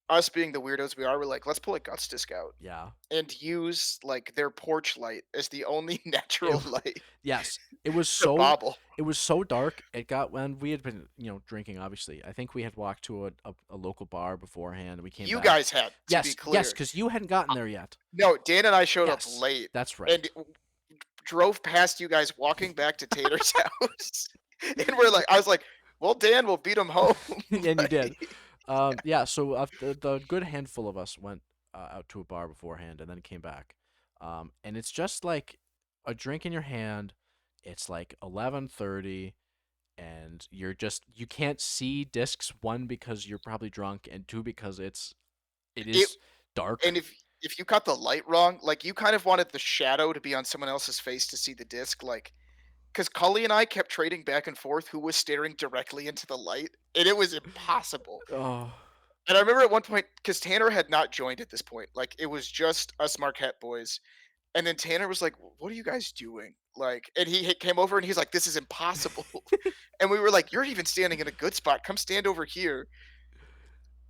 us being the weirdos we are, we're like, "Let's pull a Guts disc out." Yeah. And use, like, their porch light as the only It, natural light yes, it was to so bobble. it was so dark. It got when we had been drinking. Obviously, I think we had walked to a local bar beforehand. We came You back. guys had, to be Yes, yes, clear. because you hadn't gotten there yet. No, Dan and I showed up Yes, late that's and right. drove past you guys walking back to Tater's house, and we're like I was like, "Well, Dan, we'll beat him home." And you did. Like Yeah. So the good handful of us went out to a bar beforehand and then came back. And it's just like a drink in your hand. It's like 11:30. and you can't see discs, one because you're probably drunk, and two because it It is dark. and if you got the light wrong, like, you kind of wanted the shadow to be on someone else's face to see the disc, like, because Cully and I kept trading back and forth who was staring directly into the light, and it was impossible. Oh, And I remember at one point, because Tanner had not joined at this point, like, it was just us Marquette boys, and then Tanner was like, "What are you guys doing?" Like, and he came over and he's like, "This is impossible." And we were like, "You're even standing in a good spot. Come stand over here."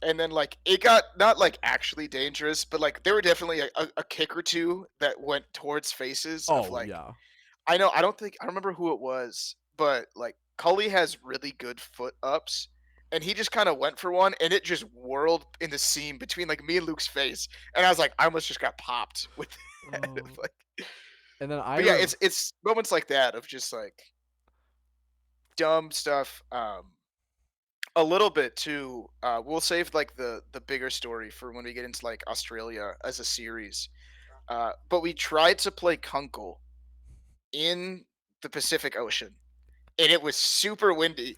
And then like it got not like actually dangerous, but like there were definitely a kick or two that went towards faces of oh like yeah. I don't think I remember who it was, but like Cully has really good foot ups. And he just kind of went for one, and it just whirled in the seam between like me and Luke's face, and I was like, I almost just got popped with that. Oh, Like, and then but yeah, it's moments like that of just like dumb stuff. A little bit too. We'll save like the bigger story for when we get into like Australia as a series. But we tried to play Kunkel in the Pacific Ocean, and it was super windy.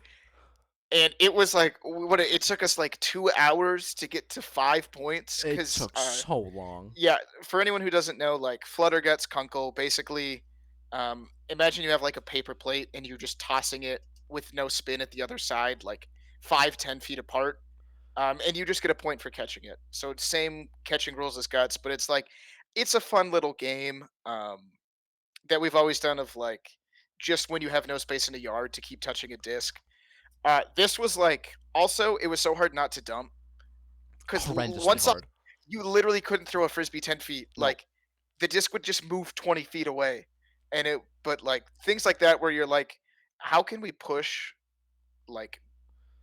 And it was like what it took us like 2 hours to get to 5 points it because took so long. yeah, for anyone who doesn't know, like Flutterguts Kunkel, basically, imagine you have like a paper plate and you're just tossing it with no spin at the other side, like 5-10 feet apart, and you just get a point for catching it. So it's same catching rules as guts, but it's like it's a fun little game that we've always done of like just when you have no space in a yard to keep touching a disc. This was like also it was so hard not to dump because Horrendously once hard. you literally couldn't throw a frisbee 10 feet. No. Like the disc would just move 20 feet away, and it. But like things like that where you're like, how can we push like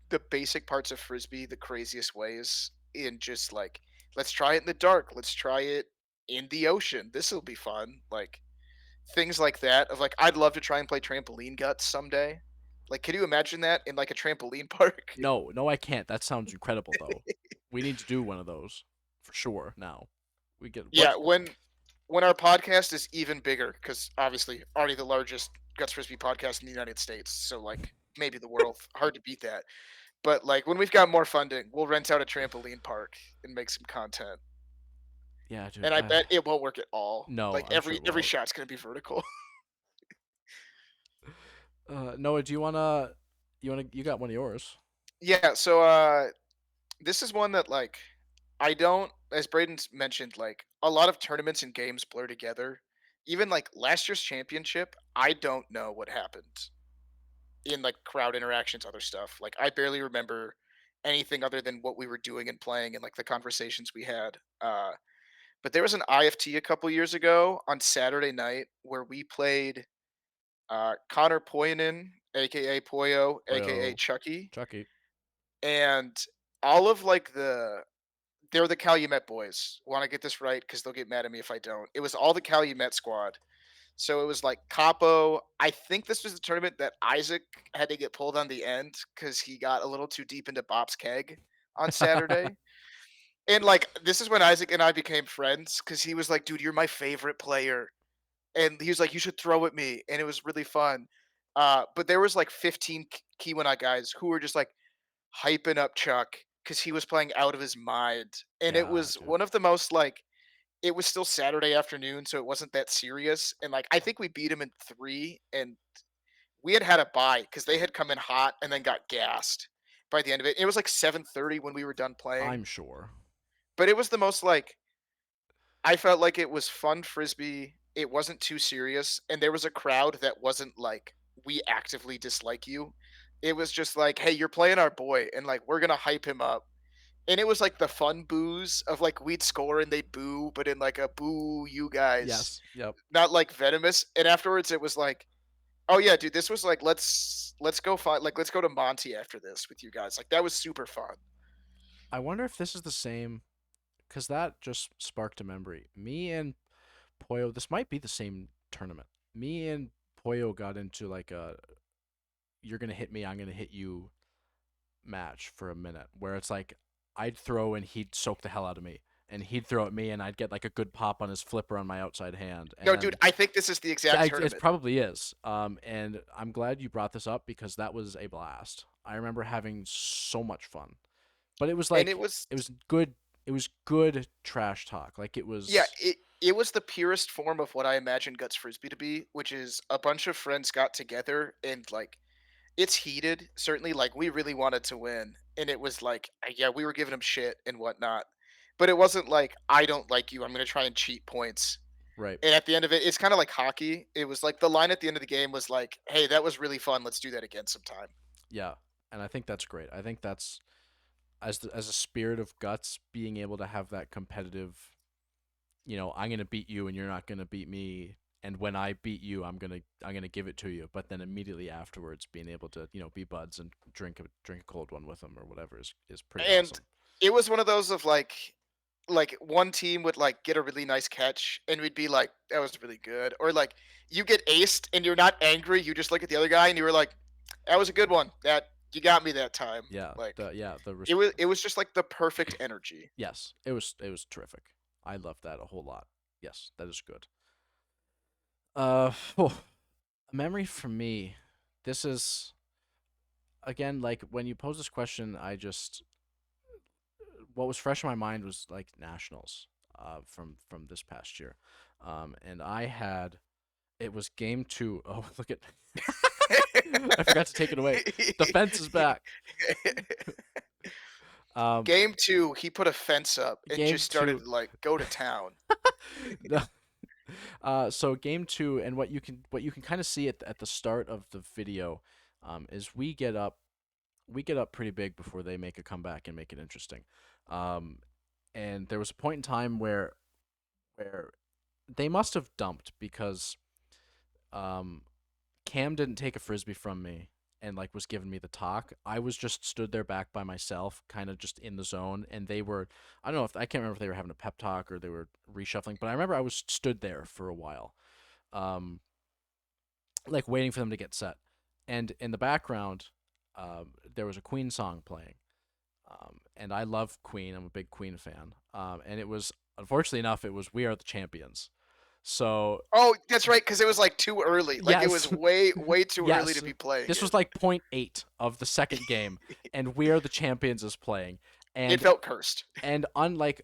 the basic parts of frisbee the craziest ways in just like let's try it in the dark, let's try it in the ocean. This will be fun. Like things like that of like I'd love to try and play trampoline guts someday. Like, can you imagine that in like a trampoline park? No, no, I can't. That sounds incredible, though. We need to do one of those for sure. Now, we get what? Yeah, when our podcast is even bigger, because obviously already the largest guts frisbee podcast in the United States, so like maybe the world, hard to beat that. But like when we've got more funding, we'll rent out a trampoline park and make some content. Yeah, dude. And I bet it won't work at all. No, Like I'm sure it every won't. shot's gonna be vertical. Noah, do you got one of yours? Yeah, so this is one that like I don't as Braden's mentioned, like a lot of tournaments and games blur together. Even like last year's championship, I don't know what happened in like crowd interactions, other stuff. Like I barely remember anything other than what we were doing and playing and like the conversations we had. But there was an IFT a couple years ago on Saturday night where we played Connor Poyanen, aka Poyo, aka Boyo, Chucky, Chucky. and all of like they're the Calumet boys. Want to get this right because they'll get mad at me if I don't. It was all the Calumet squad. So it was like Capo. I think this was the tournament that Isaac had to get pulled on the end because he got a little too deep into Bob's keg on Saturday. And like this is when Isaac and I became friends because he was like, "Dude, you're my favorite player," and he was like, "You should throw at me," and it was really fun. But there was like 15 Keweenaw guys who were just like hyping up Chuck because he was playing out of his mind, and it Yeah, was dude. one of the most like it was still Saturday afternoon, so it wasn't that serious. And like I think we beat him in three, and we had a bye because they had come in hot and then got gassed by the end of it. It was like 7:30 when we were done playing, I'm sure. but it was the most like I felt like it was fun frisbee. It wasn't too serious, and there was a crowd that wasn't like we actively dislike you. It was just like, hey, you're playing our boy, and like we're gonna hype him up. And it was like the fun boos of like we'd score and they'd boo, but in like a boo, you guys, Yes. Yep. not like venomous. And afterwards, it was like, oh yeah, dude, this was like let's go find like let's go to Monty after this with you guys. Like that was super fun. I wonder if this is the same, because that just sparked a memory. Me and Poyo, this might be the same tournament. Me and Poyo got into like a "you're gonna hit me, I'm gonna hit you" match for a minute, where it's like I'd throw and he'd soak the hell out of me, and he'd throw at me, and I'd get like a good pop on his flipper on my outside hand, and No, dude, then I think this is the exact it tournament. probably is. And I'm glad you brought this up because that was a blast. I remember having so much fun, but it was And like it was it was good. It was good trash talk. Like it yeah, was it was the purest form of what I imagine Guts Frisbee to be, which is a bunch of friends got together and like it's heated. Certainly, like we really wanted to win, and it was like, yeah, we were giving him shit and whatnot, but it wasn't like I don't like you. I'm gonna try and cheat points. right. And at the end of it, it's kind of like hockey. It was like the line at the end of the game was like, "Hey, that was really fun. Let's do that again sometime." Yeah, and I think that's great. I think that's as a spirit of guts, being able to have that competitive. I'm gonna beat you, and you're not gonna beat me. And when I beat you, I'm gonna give it to you. But then immediately afterwards, being able to be buds and drink a cold one with them or whatever is pretty And awesome. it was one of those of like one team would like get a really nice catch and we'd be like, "That was really good," or like you get aced and you're not angry. You just look at the other guy and you were like, "That was a good one. That you got me that time." Yeah, Like the it was just like the perfect energy. yes, it was terrific. I love that a whole lot. Yes, that is good. A memory for me. This is again like when you pose this question, I just what was fresh in my mind was like nationals from this past year. And I had it was game 2. Oh, look at I forgot to take it away. The fence is back. Um Game 2, he put a fence up and game just started 2 to like go to town. no, so game 2, and what you can kind of see at the start of the video is we get up pretty big before they make a comeback and make it interesting. Um and there was a point in time where they must have dumped because um Cam didn't take a frisbee from me and like was giving me the talk. I was just stood there back by myself, kind of just in the zone, and they were I don't know if I can't remember if they were having a pep talk or they were reshuffling, but I remember I was stood there for a while. Um like waiting for them to get set. And in the background, there was a Queen song playing. And I love Queen. I'm a big Queen fan. And it was unfortunately enough, it was "We Are the Champions." So Oh, that's right, because it was like too early. Like it was yes, way, way too early to yes, be playing this it. was like point eight of the second game, and "We Are the Champions" is playing, It and felt cursed. unlike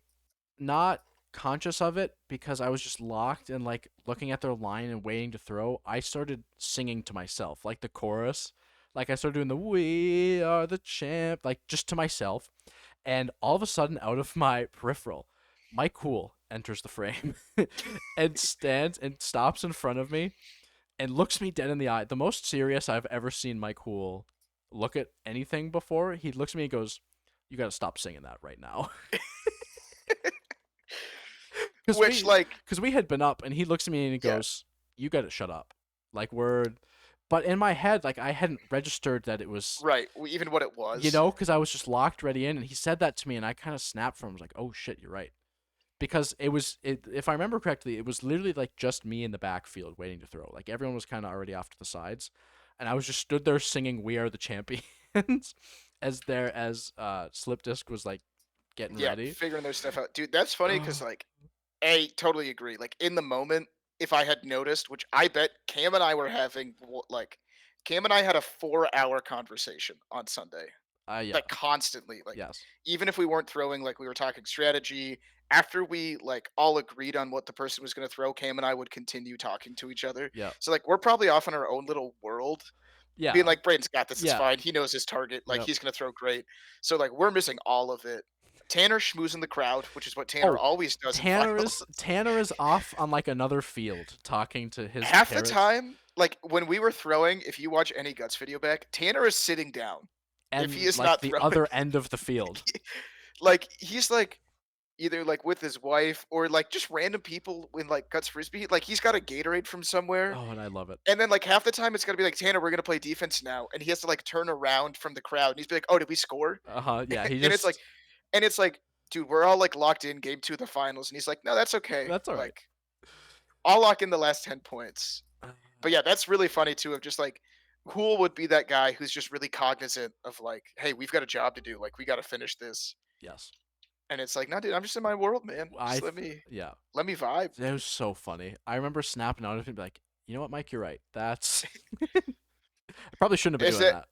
not conscious of it because I was just locked and like looking at their line and waiting to throw, I started singing to myself, like the chorus. Like I started doing the "We Are the Champ," like just to myself, and all of a sudden, out of my peripheral, Mike Cool enters the frame and stands and stops in front of me and looks me dead in the eye. The most serious I've ever seen Mike Cool look at anything before. He looks at me and goes, "You got to stop singing that right now." because Which we like because we had been up, and he looks at me and he yeah, goes, "You got to shut up." Like we're, but in my head, like I hadn't registered that it was, right. Even what it was. because I was just locked ready in, and he said that to me, and I kind of snapped from him. I was like, "Oh shit, you're right." Because if I remember correctly, it was literally like just me in the backfield waiting to throw. Like everyone was kind of already off to the sides, and I was just stood there singing "We Are the Champions" as Slip Disc was like getting Yeah, ready. figuring their stuff out. Dude, that's funny because Oh, like I totally agree. Like in the moment, if I had noticed, which I bet Cam and I were having, like, Cam and I had a 4-hour conversation on Sunday, yeah, like constantly. Like, yes, even if we weren't throwing, like we were talking strategy. After we like all agreed on what the person was going to throw, Cam and I would continue talking to each other. yeah, So like we're probably off in our own little world, being yeah, like, Braden's got this. It's yeah. fine. He knows his target. Like Yep. he's going to throw great. So like we're missing all of it. Tanner schmoozing the crowd, which is what Tanner Oh, always does in Tanner is finals. Tanner is off on like another field talking to his Half the parrots, time, like when we were throwing, if you watch any Guts video back, Tanner is sitting down if he and is like not the throwing. other end of the field. Like he's like either like with his wife or like just random people in like Guts Frisbee. Like he's got a Gatorade from somewhere. Oh, and I love it. And then like half the time it's gonna be like Tanner, we're gonna play defense now, and he has to like turn around from the crowd and he's be like, "Oh, did we score?" Yeah, he and it's like, just and it's like, dude, we're all like locked in game 2 of the finals, and he's like, "No, that's okay. that's all right. Like, I'll lock in the last 10 points." Uh, But yeah, that's really funny too. Of just like, Cool would be that guy who's just really cognizant of like, "Hey, we've got a job to do. Like, we got to finish this." yes. And it's like, "No, dude, I'm just in my world, man. Just Yeah, let me vibe." that was so funny. I remember snapping out of it and be like, you know what, Mike, you're right. That's I probably shouldn't have been Is doing that that.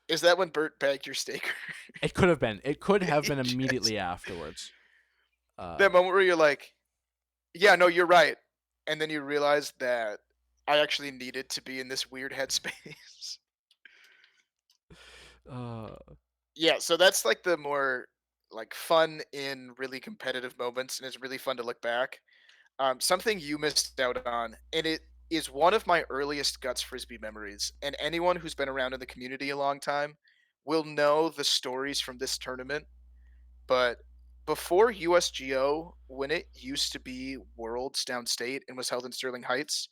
is that when Bert bagged your steak? It could have been. It could have He been just immediately afterwards. that Uh, moment where you're like, "Yeah, no, you're right." And then you realize that I actually needed to be in this weird headspace. uh, Yeah, so that's like the more like fun in really competitive moments, and it's really fun to look back. Something you missed out on, and it is one of my earliest guts frisbee memories. And anyone who's been around in the community a long time will know the stories from this tournament. But before USGO, when it used to be Worlds downstate and was held in Sterling Heights,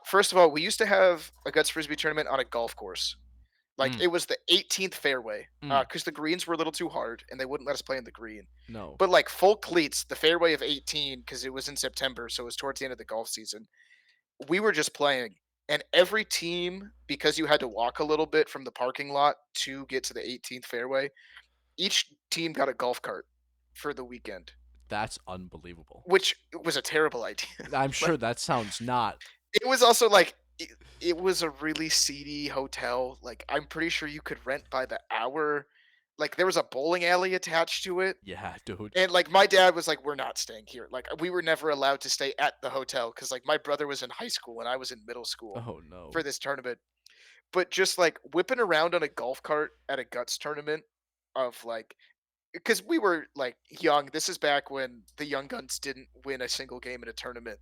first of all, we used to have a guts frisbee tournament on a golf course. Like mm, it was the 18th fairway, mm, because the greens were a little too hard and they wouldn't let us play in the green. no, But like full cleats, the fairway of 18, because it was in September, so it was towards the end of the golf season. We were just playing, and every team, because you had to walk a little bit from the parking lot to get to the 18th fairway, each team got a golf cart for the weekend, that's unbelievable. which was a terrible idea. I'm sure Like that sounds not. it was also like it was a really seedy hotel. Like I'm pretty sure you could rent by the hour. Like there was a bowling alley attached to it. Yeah, dude. And like my dad was like, "We're not staying here." Like we were never allowed to stay at the hotel because like my brother was in high school and I was in middle school Oh no. for this tournament. But just like whipping around on a golf cart at a guts tournament of like because we were like young. This is back when the young guns didn't win a single game in a tournament.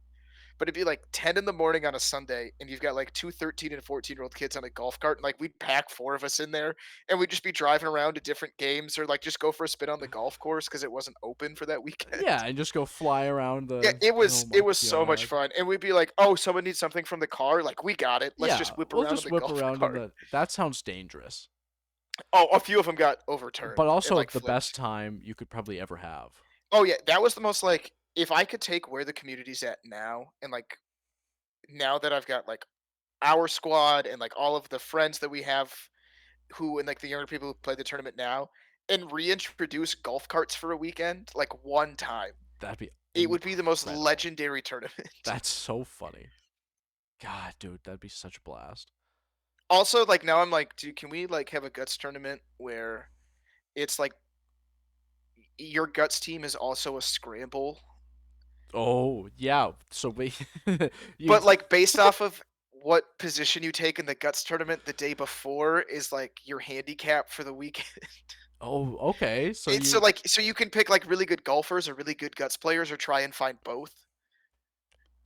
But it'd be like 10 in the morning on a Sunday, and you've got like two 13 and 14-year-old kids on a golf cart. And like we'd pack four of us in there, and we'd just be driving around to different games or like just go for a spin on the golf course because it wasn't open for that weekend. Yeah, and just go fly around Yeah, the. it Oh was my it was so much god. fun. And we'd be like, "Oh, someone needs something from the car." Like, "We got it. Let's Yeah, just whip we'll around on just the whip golf around on cart." the. That sounds dangerous, Oh, a few of them got but overturned and also like the best flipped. time you could probably ever have. Oh yeah, that was the most like if I could take where the community's at now and like now that I've got like our squad and like all of the friends that we have who and like the younger people who play the tournament now and reintroduce golf carts for a weekend like one time. That'd be It would be the most incredible. legendary tournament. That's so funny. God, dude, that'd be such a blast. Also, like now I'm like, dude, can we like have a guts tournament where it's like your guts team is also a scramble, Oh yeah. So we, you. but like based off of what position you take in the guts tournament the day before is like your handicap for the weekend. Oh okay. So And so you. like so you can pick like really good golfers or really good guts players or try and find both.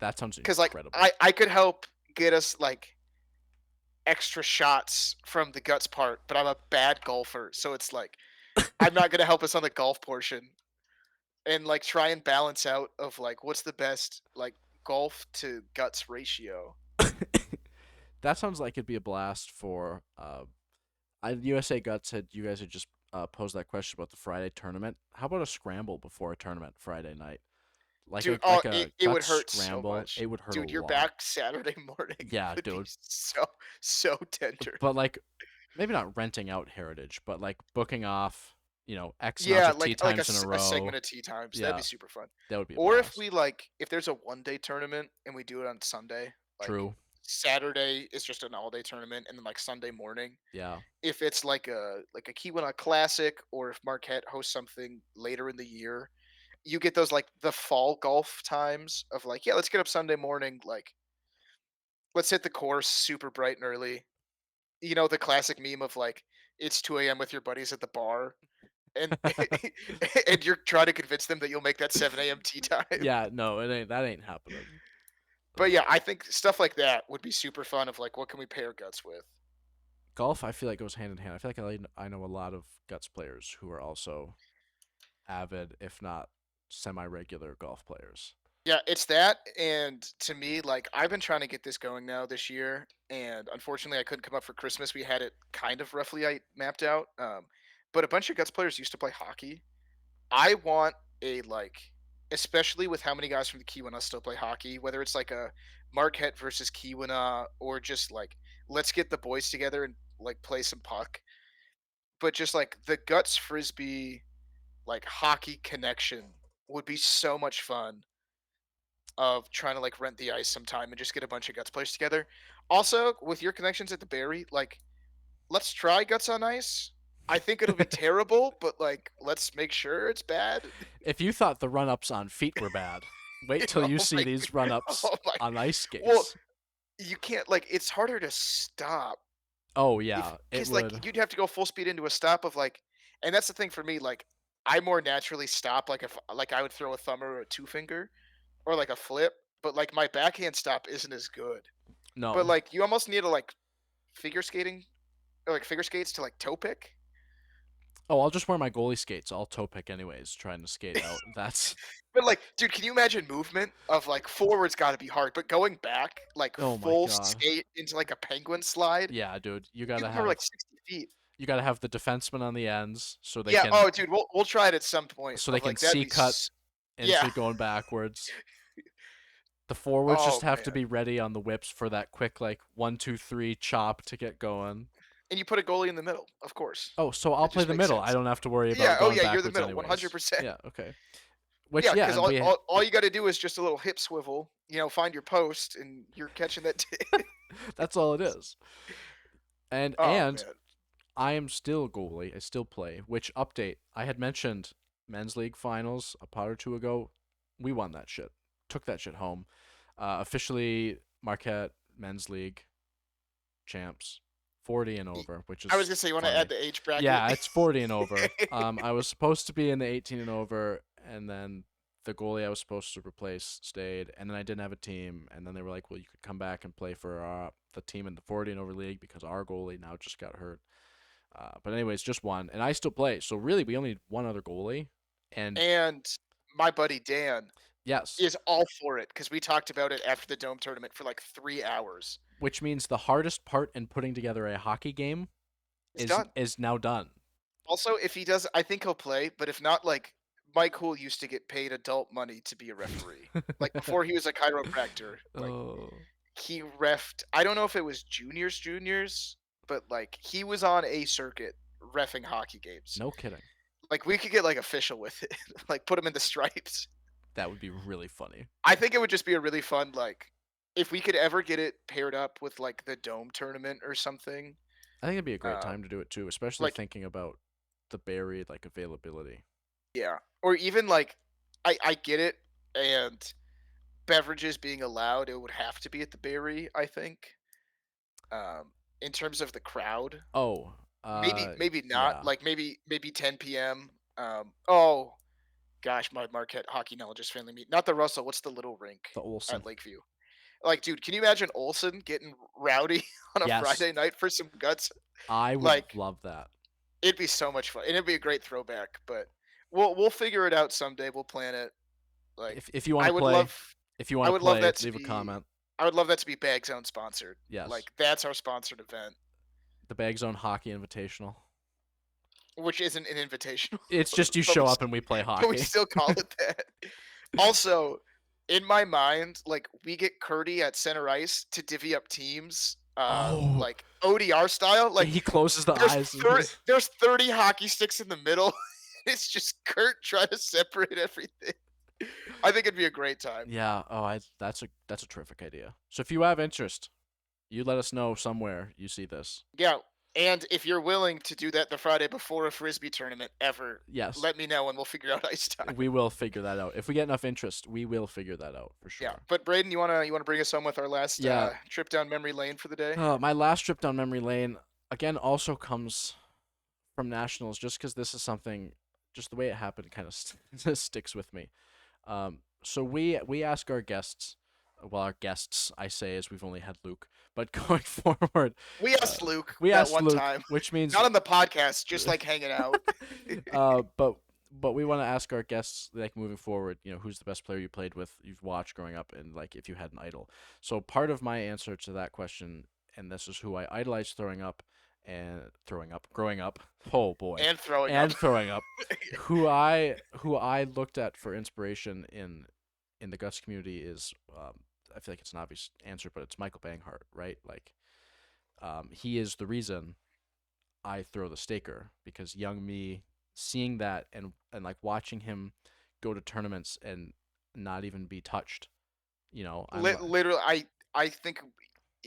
That sounds Because like incredible. I could help get us like extra shots from the guts part, but I'm a bad golfer, so it's like I'm not gonna help us on the golf portion and like try and balance out of like what's the best like golf to guts ratio. That sounds like it'd be a blast for. USA Guts said you guys had just posed that question about the Friday tournament. How about a scramble before a tournament Friday night? Dude, oh, Like a it would guts hurt so scramble. much. It would hurt a Dude, your lot. back Saturday morning Yeah, would be dude. so tender. But like maybe not renting out Heritage, but like booking off, X amount Yeah, of tea like times in a a segment row. of tea times. That'd be Yeah, super fun. that would be a Or if blast. we like if there's a one-day tournament and we do it on Sunday, like True. Saturday is just an all-day tournament and then like Sunday morning. Yeah. If it's like a Keweenaw Classic or if Marquette hosts something later in the year, you get those like the fall golf times of like, yeah, let's get up Sunday morning, like let's hit the course super bright and early. You know, the classic meme of like it's 2 a.m. with your buddies at the bar and and you're trying to convince them that you'll make that 7 a.m. tea time. Yeah, no, it ain't that ain't happening. But yeah, I think stuff like that would be super fun of like what can we pair guts with? Golf, I feel like goes hand in hand. I feel like I know a lot of Guts players who are also avid, if not semi-regular golf players. Yeah, it's that, and to me, like I've been trying to get this going now this year, and unfortunately, I couldn't come up for Christmas. We had it kind of roughly mapped out, but a bunch of guts players used to play hockey. I want a like, especially with how many guys from the Keweenaw still play hockey, whether it's like a Marquette versus Keweenaw or just like let's get the boys together and like play some puck, but just like the guts frisbee like hockey connection would be so much fun of trying to like rent the ice sometime and just get a bunch of guts players together. Also, with your connections at the Barry, like let's try guts on ice. I think it'll be terrible, but like let's make sure it's bad. If you thought the run-ups on feet were bad, wait till you Oh see my, these run-ups oh my. on ice Well, skates. you can't like it's harder to stop Oh if yeah, it because would. like you'd have to go full speed into a stop of like, and that's the thing for me. Like I more naturally stop like if like I would throw a thumb or a two finger or like a flip, but like my backhand stop isn't as good. But No. like you almost need to like figure skating or like figure skates to like toe pick. Oh, I'll just wear my goalie skates. I'll toe pick anyways, trying to skate out. That's But like, dude, can you imagine movement of like forwards got to be hard, but going back like oh my full god. skate into like a penguin slide, Yeah, dude, you can cover like 60 feet. you gotta have the defenseman on the ends Yeah. Oh, dude, we'll try it at some point. so they Of can like that'd C be. cut Yeah. into going backwards. The forwards just Oh have to man. be ready on the whips for that quick like 1, 2, 3 chop to get going. And you put a goalie in the middle, of course. Oh, so I'll It play just the makes middle. I sense. don't have to worry Yeah. about Oh going yeah, you're the backwards middle, anyways. 100%. Yeah, okay. Which Yeah, yeah, because and we all you got to do is just a little hip swivel. You know, find your post, and you're catching that. that's all it is. Oh And man. I am still goalie. I still play. Which update? I had mentioned men's league finals a pot or two ago. We won that shit. Took that shit home. Officially Marquette men's league champs, 40 and Y- over, which I was is gonna say, you want to add funny. the age bracket? Yeah, it's 40 and over. I was supposed to be in the 18 and over, and then the goalie I was supposed to replace stayed, and then I didn't have a team, and then they were like, "Well, you could come back and play for the team in the 40 and over league because our goalie now just got hurt." But anyways, just one, and I still play. So really, we only need one other goalie, and And my buddy Dan yes, is all for it because we talked about it after the dome tournament for like 3 hours. which means the hardest part in putting together a hockey game It's done. is now done. Also, if he does, I think he'll play. But if not, like Mike Hool used to get paid adult money to be a referee. Like before he was a chiropractor, like Oh, he refed. I don't know if it was juniors, but like he was on a circuit refing hockey games. no kidding. Like we could get like official with it, like put him in the stripes. That would be really funny. I think it would just be a really fun like if we could ever get it paired up with like the dome tournament or something. I think it'd be a great Um, time to do it too, especially like thinking about the buried like availability. yeah, or even like I get it, and beverages being allowed, it would have to be at the Berry, I think. In terms of the crowd, Oh, maybe not. yeah, Like maybe 10 p.m. Oh gosh, my Marquette hockey knowledge is failing me. Not the Russell. What's the little rink the Olsen. at Lakeview? Like, dude, can you imagine Olson getting rowdy on a Yes, Friday night for some guts? I would Like, love that. it'd be so much fun, and it'd be a great throwback. But we'll figure it out someday. We'll plan it. Like, If you want I to would play, love, if you want I to would love play, that to leave a be, comment. I would love that to be Bag Zone sponsored. Yes, Like, that's our sponsored event, the Bag Zone Hockey Invitational. which isn't an invitational, It's just you but show up and we play but we hockey. still call it that. Also, in my mind, like we get Curdy at center ice to divvy up teams, Oh, like ODR style. Like he closes the eyes and he's there's 30 hockey sticks in the middle. It's just Kurt trying to separate everything. I think it'd be a great time. yeah. Oh, that's a terrific idea. So if you have interest, you let us know somewhere you see this. Yeah, and if you're willing to do that the Friday before a frisbee tournament ever, Yes, let me know and we'll figure out ice time. we will figure that out. If we get enough interest, we will figure that out for Yeah, sure. but Braden, you wanna bring us home with our last Yeah. trip down memory lane for the day? My last trip down memory lane again also comes from nationals, just because this is something, just the way it happened, kind of sticks with me. So we ask our guests, well, our guests I say, as we've only had Luke, but going forward, We uh, asked Luke we that asked one Luke, time, which means not on the podcast, just like hanging out. but we want to ask our guests, like, moving forward, who's the best player you played with, you've watched growing up, and like if you had an idol. So part of my answer to that question, and this is who I idolized growing up. Oh boy, And throwing up. and throwing up. Who I looked at for inspiration in the Guts community is, I feel like it's an obvious answer, but it's Michael Banghart, right? Like, he is the reason I throw the staker, because young me seeing that and like watching him go to tournaments and not even be touched. I'm like, Literally, I think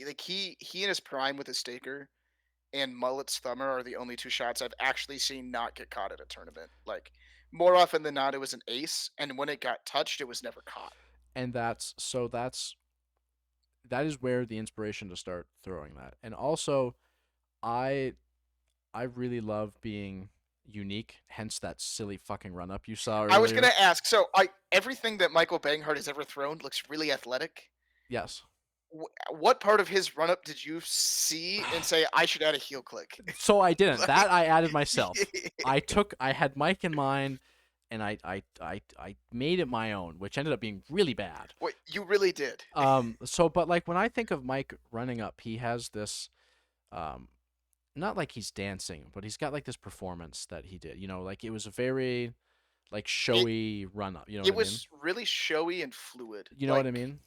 like he in his prime with his staker and Mullet's thumber are the only two shots I've actually seen not get caught at a tournament. Like more often than not, it was an ace, and when it got touched, it was never caught. and that is where the inspiration to start throwing that. And also, I I really love being unique. Hence that silly fucking run up you saw I was earlier. gonna ask. So I everything that Michael Banghart has ever thrown looks really athletic. Yes. What part of his run up did you see and say I should add a heel click? So I didn't. Like, That I added myself. I had Mike in mind, and I made it my own, which ended up being really bad. what you really did. But like when I think of Mike running up, he has this, um, not like he's dancing, but he's got like this performance that he did. Like it was a very like It showy run up. You know what it I mean? was really showy and fluid. You know what I Like, mean?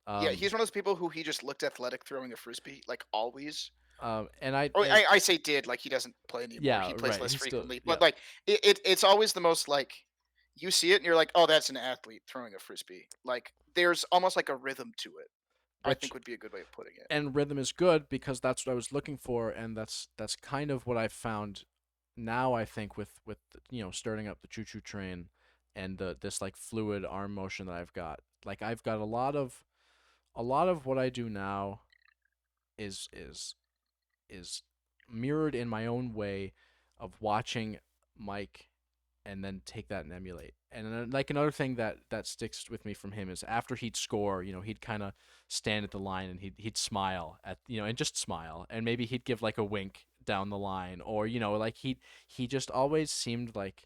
yeah, Um, he's one of those people who he just looked athletic throwing a frisbee, like always. and I, Or and I say did, like he doesn't play anymore. yeah, He plays right. less He's still, frequently, yeah. but like it's always the most like you see it and you're like, oh, that's an athlete throwing a frisbee. Like there's almost like a rhythm to it. I Which think would be a good way of putting it. and rhythm is good because that's what I was looking for, and that's kind of what I found now. I think with starting up the choo choo train and this like fluid arm motion that I've got. Like I've got a lot of what I do now is is is mirrored in my own way of watching Mike and then take that and emulate. And then, like another thing that sticks with me from him is after he'd score, he'd kind of stand at the line and he'd smile and just smile, and maybe he'd give like a wink down the line, or like he just always seemed like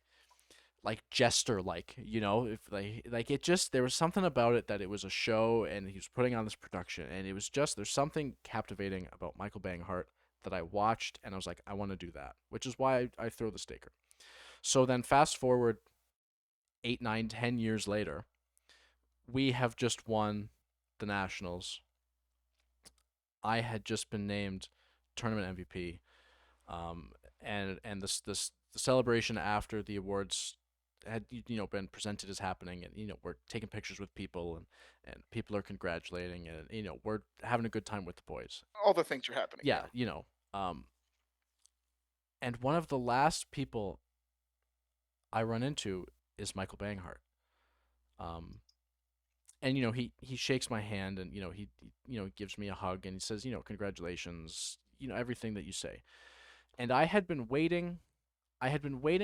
jester like, if like it just there was something about it that it was a show and he was putting on this production, and it was just there's something captivating about Michael Banghart that I watched and I was like, I want to do that, which is why I throw the staker. So then fast forward 8, 9, 10 years later, we have just won the Nationals. I had just been named tournament MVP, and this the celebration after the awards had been presented is happening, and we're taking pictures with people, and people are congratulating, and we're having a good time with the boys. All the things are happening. Yeah, Yeah, and one of the last people I run into is Michael Banghart. Um, and he shakes my hand, and he gives me a hug, and he says, congratulations, everything that you say. And I had been waiting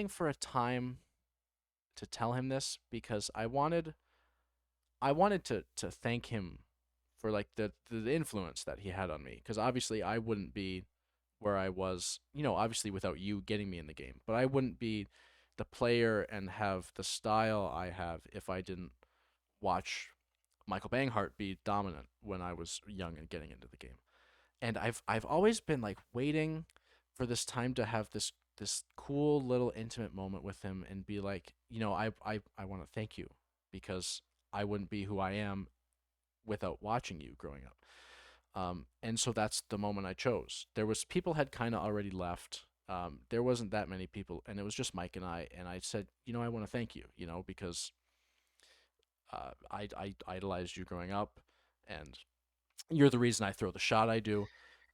for a time to tell him this because I wanted to thank him for like the influence that he had on me, because obviously I wouldn't be where I was, obviously without you getting me in the game, but I wouldn't be the player and have the style I have if I didn't watch Michael Banghart be dominant when I was young and getting into the game. And I've always been like waiting for this time to have this cool little intimate moment with him and be like, I want to thank you because I wouldn't be who I am without watching you growing up. And so that's the moment I chose. There was people had kind of already left. There wasn't that many people, and it was just Mike and I. And I said, I want to thank you, because I idolized you growing up, and you're the reason I throw the shot I do.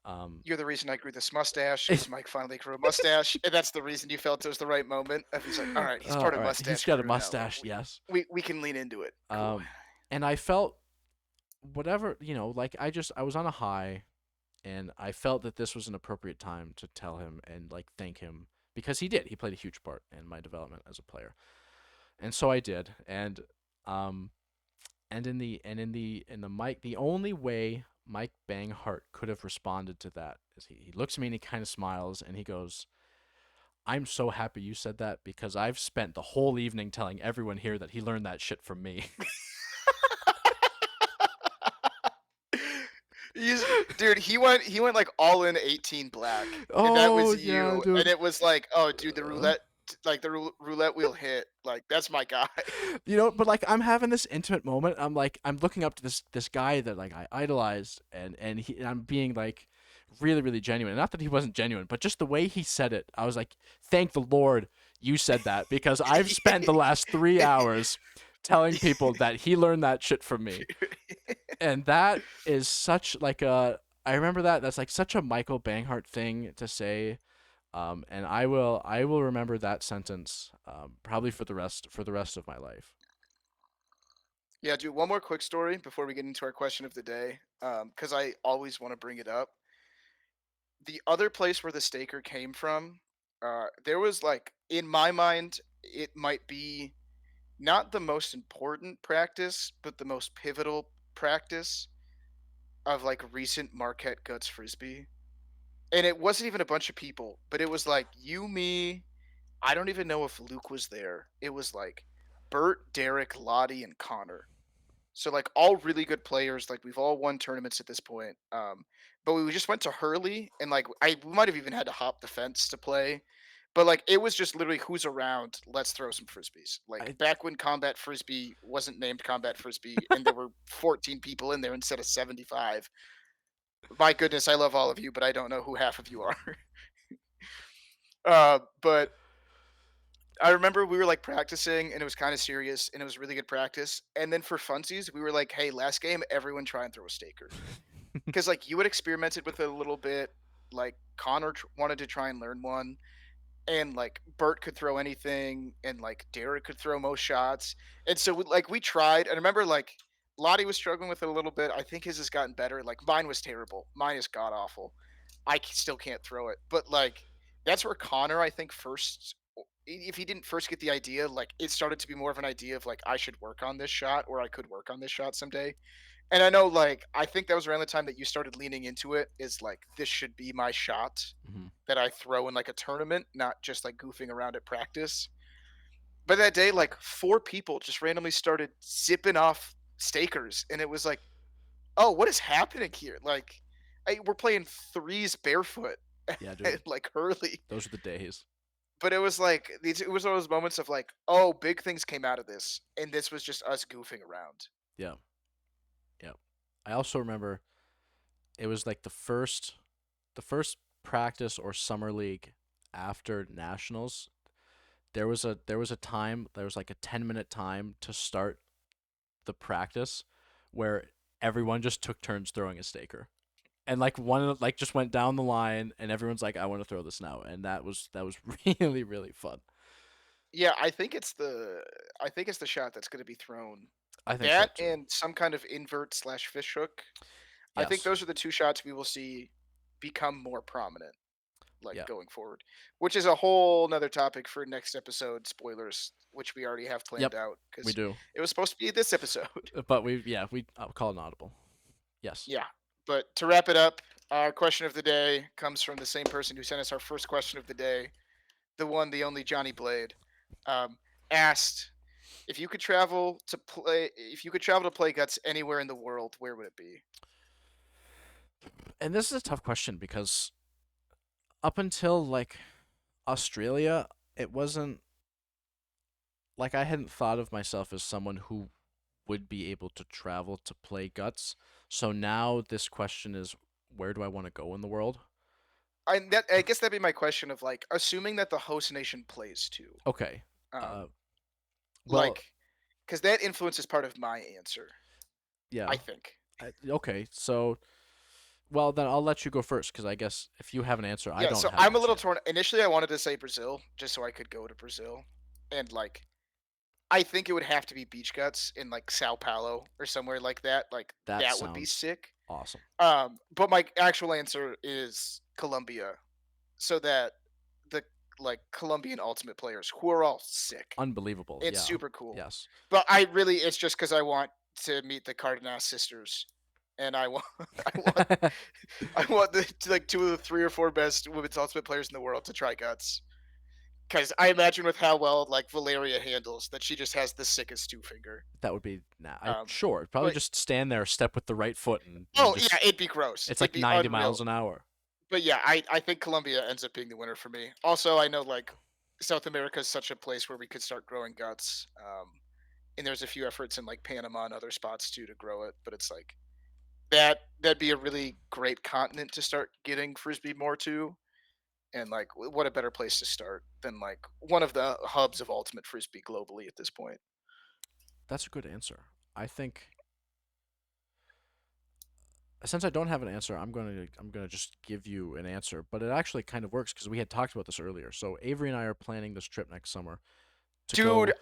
Um, you're the reason I grew this mustache because Mike finally grew a mustache, and that's the reason you felt it was the right moment. If he's like, all right, he's part all of right, he's mustache got a crew now. mustache, yes. We can lean into it. Cool. Um, and I felt whatever, like I was on a high, and I felt that this was an appropriate time to tell him and like thank him because he did. He played a huge part in my development as a player, and so I did. Um, and in the Mike, the only way Mike Banghart could have responded to that is he looks at me and he kind of smiles and he goes, "I'm so happy you said that because I've spent the whole evening telling everyone here that he learned that shit from me." He's dude. He went like all in 18 black, and that Oh was yeah, you. And dude. it was like, oh, dude, the Uh, roulette, like the roulette wheel hit. Like that's my guy. but like I'm having this intimate moment. I'm looking up to this guy that like I idolized, and I'm being like really, really genuine. Not that he wasn't genuine, but just the way he said it. I was like, thank the Lord you said that, because I've spent the last 3 hours telling people that he learned that shit from me. And that is such like a, I remember that. That's like such a Michael Banghart thing to say. And I will remember that sentence probably for the rest of my life. Yeah, dude, one more quick story before we get into our question of the day, because I always want to bring it up. The other place where the staker came from, there was like, in my mind, it might be not the most important practice, but the most pivotal practice of like recent Marquette Guts Frisbee. And it wasn't even a bunch of people, but it was like you, me. I don't even know if Luke was there. It was like Bert, Derek, Lottie, and Connor. So like all really good players, like we've all won tournaments at this point. But we just went to Hurley and like we might have even had to hop the fence to play. But like it was just literally who's around, let's throw some frisbees. Like I back when combat frisbee wasn't named combat frisbee and there were 14 people in there instead of 75. My goodness, I love all of you, but I don't know who half of you are. But I remember we were like practicing and it was kind of serious and it was really good practice. And then for funsies, we were like, hey, last game, everyone try and throw a staker. Because like you had experimented with it a little bit. Like Connor wanted to try and learn one, and like Bert could throw anything, and like Derek could throw most shots. And so like we tried. And I remember like Lottie was struggling with it a little bit. I think his has gotten better. Like mine was terrible. Mine is god awful. Still can't throw it. But like that's where Connor, I think, first. If he didn't first get the idea, like it started to be more of an idea of like I should work on this shot or I could work on this shot someday. And I know, like, I think that was around the time that you started leaning into it. Is like, this should be my shot mhm. that I throw in like a tournament, not just like goofing around at practice. But that day, like, four people just randomly started zipping off stakers, and it was like, oh, what is happening here? Like, we're playing threes barefoot Yeah, dude, at like Hurley. those are the days. But it was like it was one of those moments of like, oh, big things came out of this, and this was just us goofing around. Yeah, yeah. I also remember it was like the first practice or summer league after nationals. There was a time, there was like a 10-minute time to start the practice where everyone just took turns throwing a staker. And like one like just went down the line and everyone's like, I want to throw this now. And that was really, really fun. Yeah, I think it's the shot that's gonna be thrown. I think so That too. and some kind of invert slash fish hook. I think Yes. those are the two shots we will see become more prominent, like, Yeah. going forward, which is a whole 'nother topic for next episode, spoilers, which we already have Yep. planned out We because do. it was supposed to be this episode. But we yeah, we I'll call it an audible. Yes. Yeah, but to wrap it up, our question of the day comes from the same person who sent us our first question of the day, the one, the only Johnny Blade, um, asked, if you could travel to play Guts anywhere in the world, where would it be? And this is a tough question because up until like Australia, it wasn't like I hadn't thought of myself as someone who would be able to travel to play Guts. So now this question is, where do I want to go in the world? I guess that'd be my question of like, assuming that the host nation plays too, Okay. Uh, um, well, like, because that influences part of my answer, yeah. I think. Okay. So, well, then I'll let you go first because I guess if you have an answer, I Yeah, don't so have an I'm a answer little yet. torn. Initially, I wanted to say Brazil, just so I could go to Brazil, and like, I think it would have to be Beach Guts in like Sao Paulo or somewhere like that. Like, That that would be sounds sick. awesome. But my actual answer is Colombia, so that the like Colombian Ultimate players who are all sick. Unbelievable. It's Yeah. super cool. Yes. But it's just because I want to meet the Cardenas sisters, and I want I want I want like two of the three or four best women's ultimate players in the world to try Guts. Because I imagine with how well like Valeria handles that she just has the sickest two finger. That would be nah. I Um, sure probably but just stand there, step with the right foot, and oh yeah, just it'd be gross. it's It'd like be 90 miles unreal. an hour. But yeah, I think Colombia ends up being the winner for me. Also, I know like South America is such a place where we could start growing Guts. And there's a few efforts in like Panama and other spots too to grow it, but it's like that'd be a really great continent to start getting frisbee more to. And like, what a better place to start than like one of the hubs of ultimate frisbee globally at this point. That's a good answer. I think since I don't have an answer, I'm gonna just give you an answer. But it actually kind of works because we had talked about this earlier. So Avery and I are planning this trip next summer to Dude,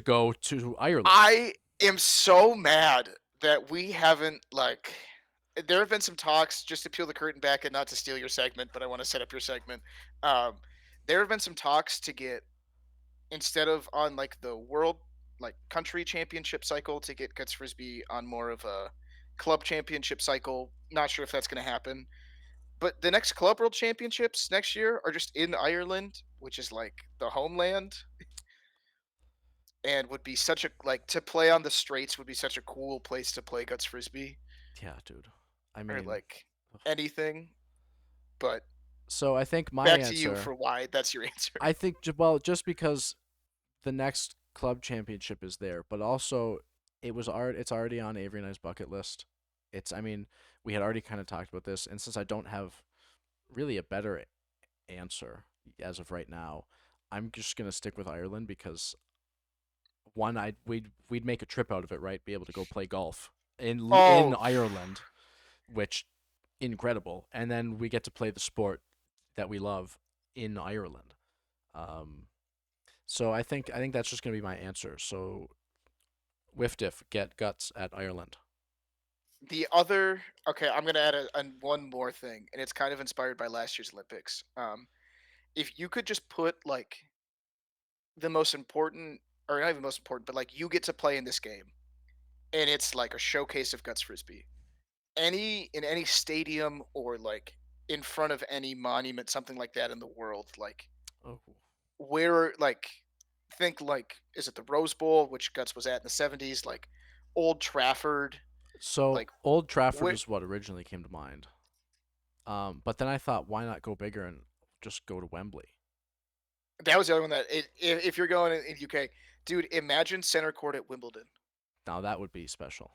go to Ireland. I am so mad that we haven't like. There have been some talks just to peel the curtain back and not to steal your segment, but I want to set up your segment. Um, there have been some talks to get instead of on like the world like country championship cycle to get Guts Frisbee on more of a club championship cycle. Not sure if that's going to happen, but the next club world championships next year are just in Ireland, which is like the homeland, and would be such a like to play on the straights would be such a cool place to play Guts Frisbee Yeah, dude. I or mean, like anything. But so I think my back to you answer. for why that's your answer. I think well, just because the next club championship is there, but also it's already on Avery and I's bucket list. I mean, we had already kind of talked about this, and since I don't have really a better answer as of right now, I'm just gonna stick with Ireland because one, we'd make a trip out of it, right? Be able to go play golf in Oh, Ireland, which incredible, and then we get to play the sport that we love in Ireland. Um, so I think that's just gonna be my answer. So Whiff get guts at Ireland. the other okay, I'm gonna add one more thing, and it's kind of inspired by last year's Olympics. If you could just put like the most important, or not even most important, but like you get to play in this game, and it's like a showcase of Guts Frisbee. In any stadium or like in front of any monument, something like that in the world, like Oh, where like think like is it the Rose Bowl, which Guts was at in the '70s, like Old Trafford, so like Old Trafford where is what originally came to mind. But then I thought, why not go bigger and just go to Wembley? that was the other one that if you're going in UK, dude, imagine center court at Wimbledon. Now that would be special.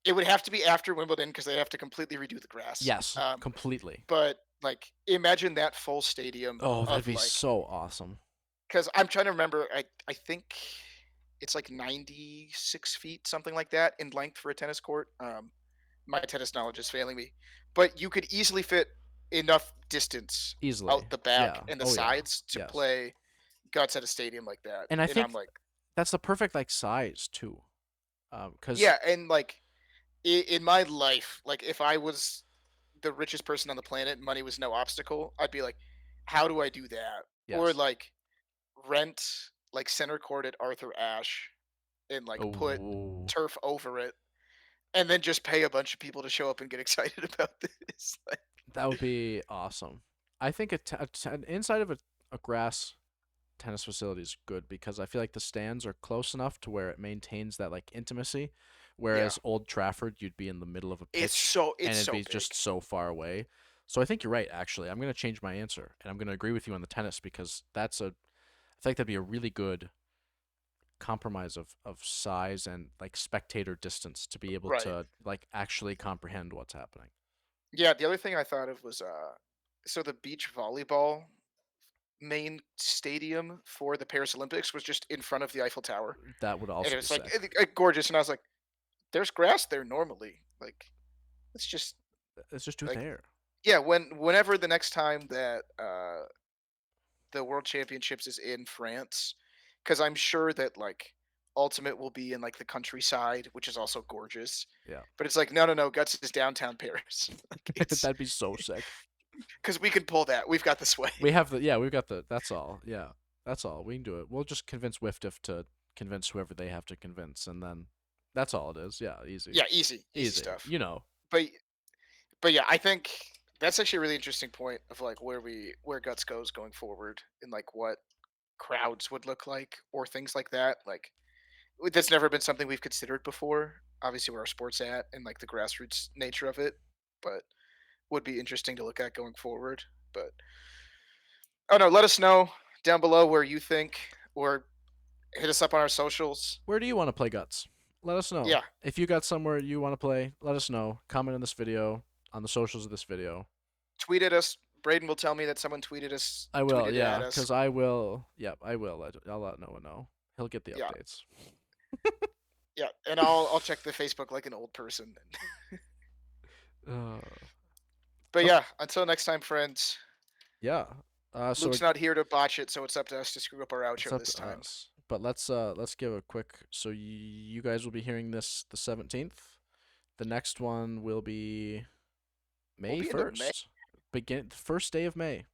It would have to be after Wimbledon because they have to completely redo the grass. Yes, completely. But like imagine that full stadium Oh, that'd of be like so awesome. because I'm trying to remember. I think it's like 96 feet, something like that, in length for a tennis court. My tennis knowledge is failing me, but you could easily fit enough distance Easily. out the back Yeah. and the Oh yeah. sides to Yes. play guts at a stadium like that. And I And I'm think like, that's the perfect like size too. Cause yeah, and like in my life, like if I was the richest person on the planet, and money was no obstacle, I'd be like, how do I do that? Or yes. like rent like center court at Arthur Ashe and like put Oh, turf over it and then just pay a bunch of people to show up and get excited about this. Like, that would be awesome. I think inside of a grass tennis facility is good because I feel like the stands are close enough to where it maintains that like intimacy, yeah, whereas Old Trafford you'd be in the middle of a it's pitch so and it's it'd so be big. just so far away. So I think you're right. Actually, I'm gonna change my answer and I'm gonna agree with you on the tennis because I think that'd be a really good compromise of size and like spectator distance to be able Right. to like actually comprehend what's happening. Yeah, the other thing I thought of was so the beach volleyball main stadium for the Paris Olympics was just in front of the Eiffel Tower. That would And also it be was like sick. gorgeous and I was like there's grass there normally. Like it's just Let's just do it like there. yeah, whenever the next time that the World Championships is in France, because I'm sure that like Ultimate will be in like the countryside, which is also gorgeous. Yeah, But it's like no, Guts is downtown Paris. Like it's that'd be so sick. because we can pull that. We've got the sway. We have the yeah, we've got the. That's all. Yeah, that's all. We can do it. We'll just convince Whiftiff to convince whoever they have to convince, and then that's all it is. Yeah, easy, Yeah, easy easy. stuff. You know, But yeah, I think that's actually a really interesting point of like where Guts goes going forward and like what crowds would look like or things like that. Like that's never been something we've considered before. Obviously, where our sports at and like the grassroots nature of it, but would be interesting to look at going forward. But oh no, let us know down below where you think, or hit us up on our socials. where do you want to play guts? let us know. Yeah, If you got somewhere you want to play, let us know. Comment in this video, on the socials of this video. tweet at us. Braden will tell me that someone tweeted us, I will, tweeted it yeah, at us. because I will. Yep, I will. I'll let Noah know. He'll get the Yeah, updates. yeah, and I'll check the Facebook like an old person. Uh, But so yeah, until next time, friends. yeah. So Luke's not here to botch it, so it's up to us to screw up our it's outro up this to time. us. But let's give a quick. So you guys will be hearing this the 17th. The next one will be We'll May be into May. 1st. Begin the first day of May.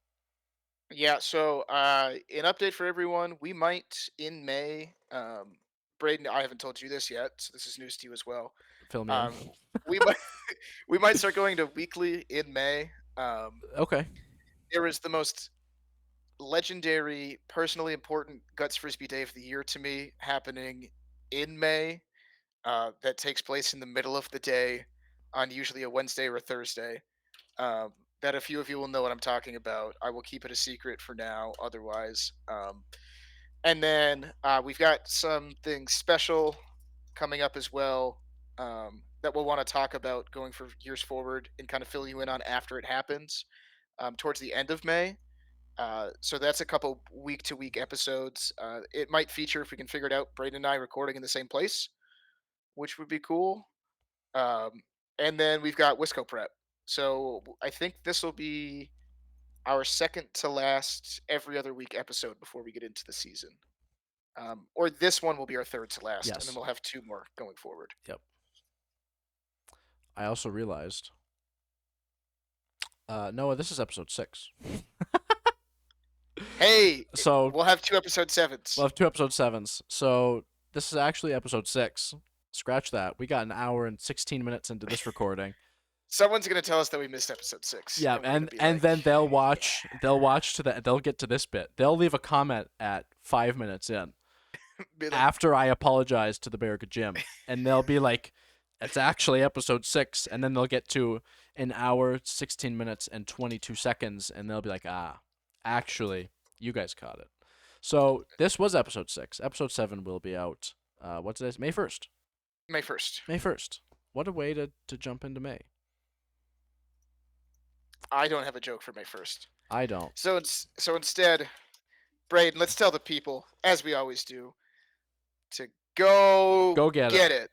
Yeah, so an update for everyone. We might in May. Braden, I haven't told you this yet, so this is news to you as well. Fill me in. Um, we might we might start going to weekly in May. Okay. There is the most legendary, personally important Guts Frisbee Day of the year to me happening in May. That takes place in the middle of the day on usually a Wednesday or a Thursday. Um, that a few of you will know what I'm talking about. I will keep it a secret for now, otherwise. And then we've got something special coming up as well that we'll want to talk about going for years forward and kind of fill you in on after it happens towards the end of May. So that's a couple week to week episodes. It might feature, if we can figure it out, Braden and I recording in the same place, which would be cool. Um, and then we've got Wisco Prep. So I think this will be our second to last every other week episode before we get into the season. Or this one will be our third to last, and then Yes. we'll have two more going forward. Yep. I also realized. Noah, this is episode 6. Hey, So we'll have two episode we'll sevens. have 2 episode 7s. So this is actually episode 6. Scratch that. We got an hour and 16 minutes into this recording. Someone's gonna tell us that we missed episode 6, Yeah, and we're gonna be and like, then they'll watch to the they'll get to this bit. They'll leave a comment at 5 minutes in be like, after I apologize to the Barraca Gym, and they'll be like, "It's actually episode 6," and then they'll get to an hour, 16 minutes, and 22 seconds, and they'll be like, "Ah, actually, you guys caught it." So this was episode 6. Episode 7 will be out. What's this? May 1st. May 1st. May 1st. What a way to jump into May. I don't have a joke for May 1st. I don't. So instead, Braden, let's tell the people, as we always do, to go Go get it. get it.